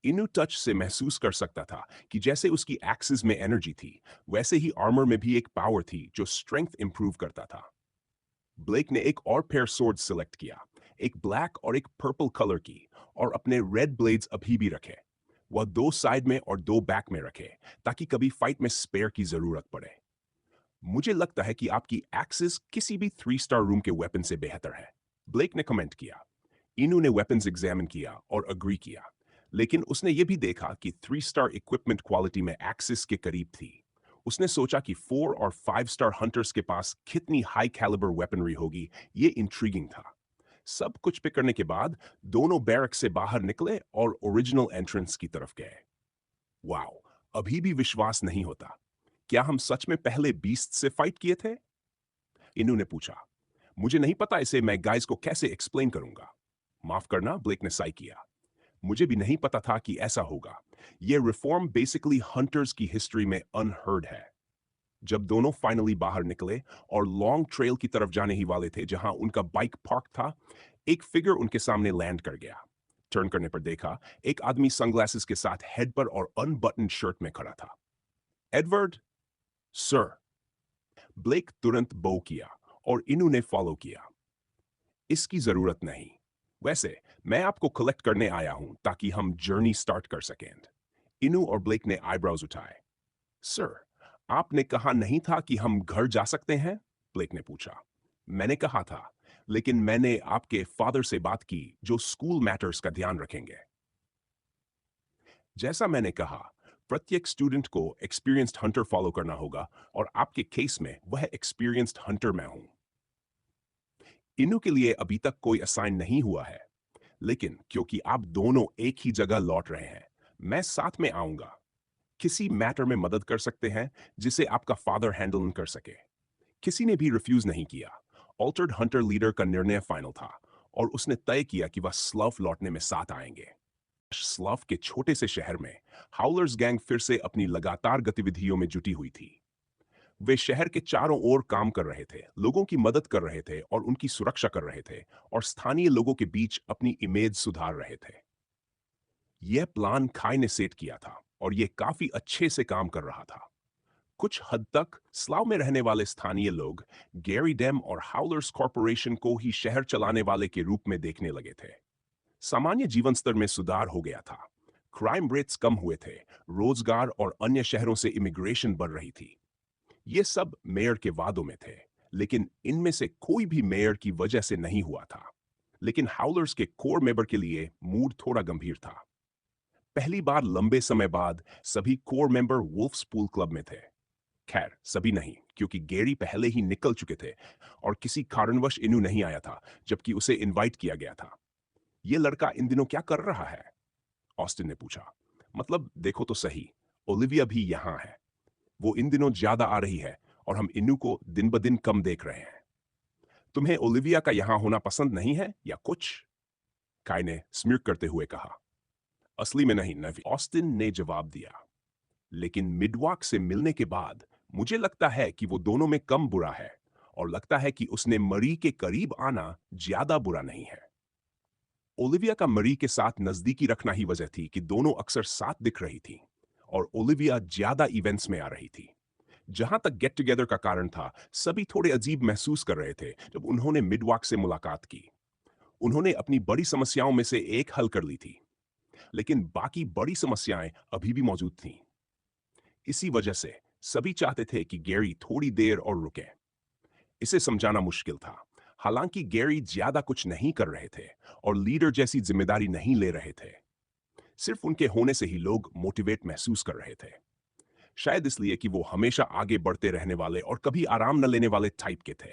इनू टच से महसूस कर सकता था कि जैसे उसकी एक्सिस में एनर्जी थी, वैसे ही आर्मर में भी एक पावर थी जो स्ट्रेंथ इंप्रूव करता था। ब्लेक ने एक और पेयर स्वॉर्ड सिलेक्ट किया, एक ब्लैक और एक पर्पल कलर की, और अपने रेड ब्लेड्स अभी भी रखे। वह 2 साइड में और 2 बैक में रखे, ताकि कभी फाइट में स्पेयर की जरूरत पड़े। मुझे लगता है कि आपकी एक्सिस किसी भी 3 स्टार रूम के वेपन से बेहतर है, ब्लेक ने कमेंट किया। इनू ने वेपन्स एग्जामिन किया और अग्री किया, लेकिन उसने यह भी देखा कि 3 स्टार इक्विपमेंट क्वालिटी में एक्सिस के करीब थी। उसने सोचा कि 4 और 5 स्टार हंटर्स के पास कितनी हाई कैलिबर वेपनरी होगी, ये इंट्रीगिंग था। सब कुछ पिक करने के बाद दोनों बैरक से बाहर निकले और ओरिजिनल एंट्रेंस की तरफ गए। वाओ, अभी भी विश्वास नहीं होता। क्या हम सच में पहले बीस्ट से फाइट किए थे? इनू ने पूछा। मुझे नहीं पता, इसे मैं गाइस को कैसे एक्सप्लेन करूंगा। माफ करना, ब्लेक ने साई किया। मुझे भी नहीं पता था कि ऐसा होगा। यह रिफॉर्म बेसिकली हंटर्स की हिस्ट्री में अनहर्ड है। जब दोनों फाइनली बाहर निकले और लॉन्ग ट्रेल की तरफ जाने ही वाले थे जहां उनका बाइक पार्क था, एक फिगर उनके सामने लैंड कर गया। टर्न करने पर देखा, एक आदमी सनग्लासेस के साथ हेड पर और अनबटन शर्ट में खड़ा था। Edward, sir. ब्लेक तुरंत बो किया और इनू ने फॉलो किया। इसकी जरूरत नहीं। वैसे मैं आपको कलेक्ट करने आया हूं ताकि हम जर्नी स्टार्ट कर सकें। इनू और ब्लेक ने आईब्रोज उठाए। सर, आपने कहा नहीं था कि हम घर जा सकते हैं? ब्लेक ने पूछा। मैंने कहा था, लेकिन मैंने आपके फादर से बात की जो स्कूल मैटर्स का ध्यान रखेंगे। जैसा मैंने कहा, प्रत्येक स्टूडेंट को एक्सपीरियंस्ड हंटर फॉलो करना होगा और आपके केस में वह एक्सपीरियंस्ड हंटर मैं हूं। इनू के लिए अभी तक कोई असाइन नहीं हुआ है, लेकिन क्योंकि आप दोनों एक ही जगह लौट रहे हैं, मैं साथ में आऊंगा। किसी मैटर में मदद कर सकते हैं जिसे आपका फादर हैंडल न कर सके। किसी ने भी रिफ्यूज नहीं किया। ऑल्टर्ड हंटर लीडर का निर्णय फाइनल था और उसने तय किया कि वह स्लफ लौटने में साथ आएंगे। स्लफ के छोटे से शहर में हाउलर्स गैंग फिर से अपनी लगातार गतिविधियों में जुटी हुई थी। वे शहर के चारों ओर काम कर रहे थे, लोगों की मदद कर रहे थे और उनकी सुरक्षा कर रहे थे, और स्थानीय लोगों के बीच अपनी इमेज सुधार रहे थे। यह प्लान खाई ने सेट किया था और यह काफी अच्छे से काम कर रहा था। कुछ हद तक स्लाव में रहने वाले स्थानीय लोग गैरी डेम और हाउलर्स कॉरपोरेशन को ही शहर चलाने वाले के रूप में देखने लगे थे। सामान्य जीवन स्तर में सुधार हो गया था। क्राइम रेट्स कम हुए थे, रोजगार और अन्य शहरों से इमिग्रेशन बढ़ रही थी। ये सब मेयर के वादों में थे, लेकिन इनमें से कोई भी मेयर की वजह से नहीं हुआ था। लेकिन हाउलर्स के कोर मेंबर के लिए मूड थोड़ा गंभीर था। पहली बार लंबे समय बाद सभी core member wolves pool club में थे। खैर सभी नहीं, क्योंकि गैरी पहले ही निकल चुके थे और किसी कारणवश इनू नहीं आया था, जबकि उसे इनवाइट किया गया था। ये लड़का इन दिनों क्या कर रहा है? ऑस्टिन ने पूछा। मतलब देखो तो सही, ओलिविया भी यहाँ है। वो इन दिनों ज्यादा आ रही है और हम इनू को दिन ब दिन कम देख रहे हैं। तुम्हें ओलिविया का यहाँ होना पसंद नहीं है या कुछ? काय ने स्मिर्क करते हुए कहा। असली में नहीं, नवी, ऑस्टिन ने जवाब दिया। लेकिन मिडवॉक से मिलने के बाद मुझे लगता है कि वो दोनों में कम बुरा है, और लगता है कि उसने मरी के करीब आना ज्यादा बुरा नहीं है। ओलिविया का मरी के साथ नजदीकी रखना ही वजह थी कि दोनों अक्सर साथ दिख रही थी, और ओलिविया ज्यादा इवेंट्स में आ रही थी। जहां तक गेट टुगेदर का कारण था, सभी थोड़े अजीब महसूस कर रहे थे जब उन्होंने मिडवॉक से मुलाकात की। उन्होंने अपनी बड़ी समस्याओं में से एक हल कर ली थी, लेकिन बाकी बड़ी समस्याएं अभी भी मौजूद थीं। इसी वजह से सभी चाहते थे कि गैरी थोड़ी देर और रुके। इसे समझाना मुश्किल था। हालांकि गैरी ज्यादा कुछ नहीं कर रहे थे और लीडर जैसी जिम्मेदारी नहीं ले रहे थे। सिर्फ उनके होने से ही लोग मोटिवेट महसूस कर रहे थे। शायद इसलिए कि वो हमेशा आगे बढ़ते रहने वाले और कभी आराम न लेने वाले टाइप के थे।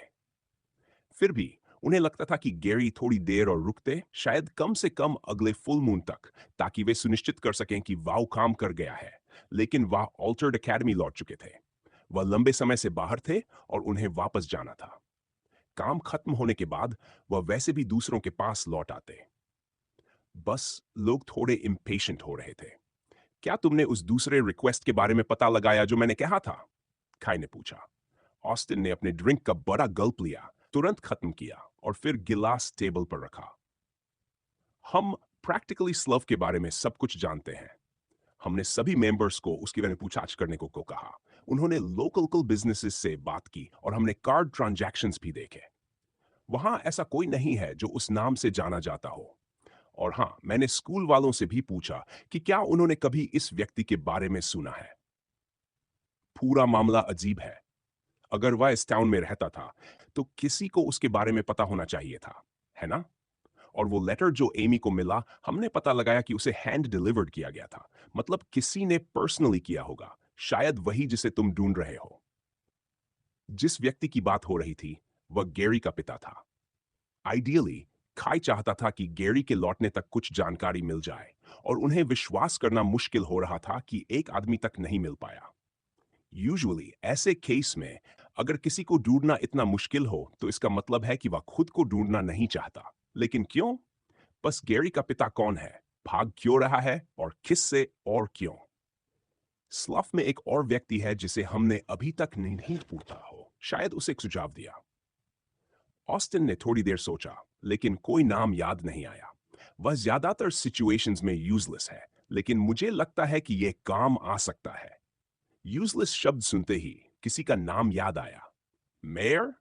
फिर भी उन्हें लगता था कि गैरी थोड़ी देर और रुकते, शायद कम से कम अगले फुल मून तक, ताकि वे सुनिश्चित कर सकें कि वाव काम कर गया है। लेकिन वह ऑल्टर्ड एकेडमी लौट चुके थे। वह लंबे समय से बाहर थे और उन्हें वापस जाना था। काम खत्म होने के बाद वह वैसे भी दूसरों के पास लौट आते। बस लोग थोड़े इम्पेशेंट हो रहे थे। क्या तुमने उस दूसरे रिक्वेस्ट के बारे में पता लगाया जो मैंने कहा था? खाई ने पूछा। ऑस्टिन ने अपने ड्रिंक का बड़ा गल्प लिया, तुरंत खत्म किया और फिर गिलास टेबल पर रखा। हम प्रैक्टिकली स्लव के बारे में सब कुछ जानते हैं। हमने सभी मेंबर्स को उसके बारे में पूछताछ करने को कहा। उन्होंने लोकल बिजनेसेस से बात की और हमने कार्ड ट्रांजैक्शंस भी देखे। वहां ऐसा कोई नहीं है जो उस नाम से जाना जाता हो। और हां, मैंने स्कूल वालों से भी पूछा कि क्या उन्होंने कभी इस व्यक्ति के बारे में सुना है। पूरा मामला अजीब है। अगर वह इस टाउन में रहता था तो किसी को उसके बारे में पता होना चाहिए था, है ना? और वो लेटर जो एमी को मिला, हमने पता लगाया कि उसे हैंड डिलीवर्ड किया गया था। मतलब किसी ने पर्सनली किया होगा, शायद वही जिसे तुम ढूंढ रहे हो। जिस व्यक्ति की बात हो रही थी वह गैरी का पिता था। आइडियली खाई चाहता था कि गैरी के लौटने तक कुछ जानकारी मिल जाए, और उन्हें विश्वास करना मुश्किल हो रहा था कि एक आदमी तक नहीं मिल पाया। यूजुअली ऐसे केस में अगर किसी को ढूंढना इतना मुश्किल हो तो इसका मतलब है कि वह खुद को ढूंढना नहीं चाहता। लेकिन क्यों? बस गैरी का पिता कौन है, भाग क्यों रहा है, और किससे और क्यों? स्लफ में एक और व्यक्ति है जिसे हमने अभी तक नहीं पूछा हो, शायद उसे एक सुझाव दिया। ऑस्टिन ने थोड़ी देर सोचा, लेकिन कोई नाम याद नहीं आया। वह ज्यादातर सिचुएशंस में यूजलेस है, लेकिन मुझे लगता है कि यह काम आ सकता है। यूजलेस शब्द सुनते ही किसी का नाम याद आया। मेयर?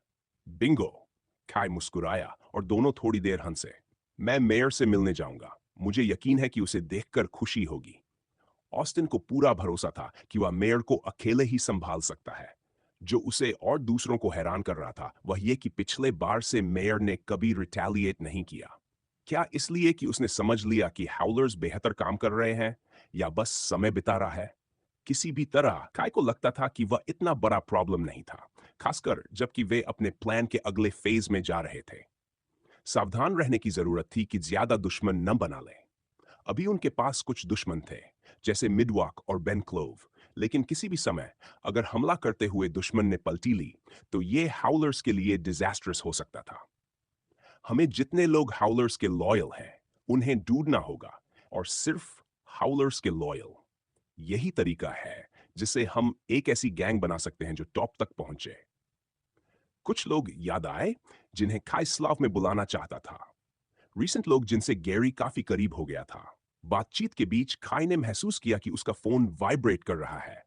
बिंगो। काय मुस्कुराया और दोनों थोड़ी देर हंसे। मैं मेयर से मिलने जाऊंगा। मुझे यकीन है कि उसे देखकर खुशी होगी। ऑस्टिन को पूरा भरोसा था कि वह मेयर को अकेले ही संभाल सकता है। जो उसे और दूसरों को हैरान कर रहा था वह यह कि पिछले बार से मेयर ने कभी रिटेलिएट नहीं किया। क्या इसलिए कि उसने समझ लिया कि हाउलर्स बेहतर काम कर रहे हैं, या बस समय बिता रहा है? किसी भी तरह काय को लगता था कि वह इतना बड़ा प्रॉब्लम नहीं था, खासकर जबकि वे अपने प्लान के अगले फेज में जा रहे थे। सावधान रहने की जरूरत थी कि ज्यादा दुश्मन न बना लें। अभी उनके पास कुछ दुश्मन थे, जैसे मिडवॉक और बेन क्लोव, लेकिन किसी भी समय अगर हमला करते हुए दुश्मन ने पलटी ली तो ये हाउलर्स के लिए डिजास्टर्स हो सकता था। हमें जितने लोग हाउलर्स के लॉयल हैं उन्हें ढूंढना होगा, और सिर्फ हाउलर्स के लॉयल। यही तरीका है जिससे हम एक ऐसी गैंग बना सकते हैं जो टॉप तक पहुंचे। कुछ लोग याद आए जिन्हें काइस्लाव में बुलाना चाहता था। रिसेंट लोग जिनसे गैरी काफी करीब हो गया था। बातचीत के बीच खाई ने महसूस किया कि उसका फोन वाइब्रेट कर रहा है।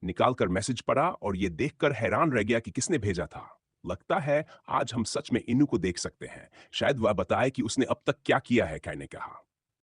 निकालकर मैसेज पढ़ा और यह देखकर हैरान रह गया कि किसने भेजा था। लगता है आज हम सच में इनू को देख सकते हैं। शायद वह बताए कि उसने अब तक क्या किया है, खाई ने कहा।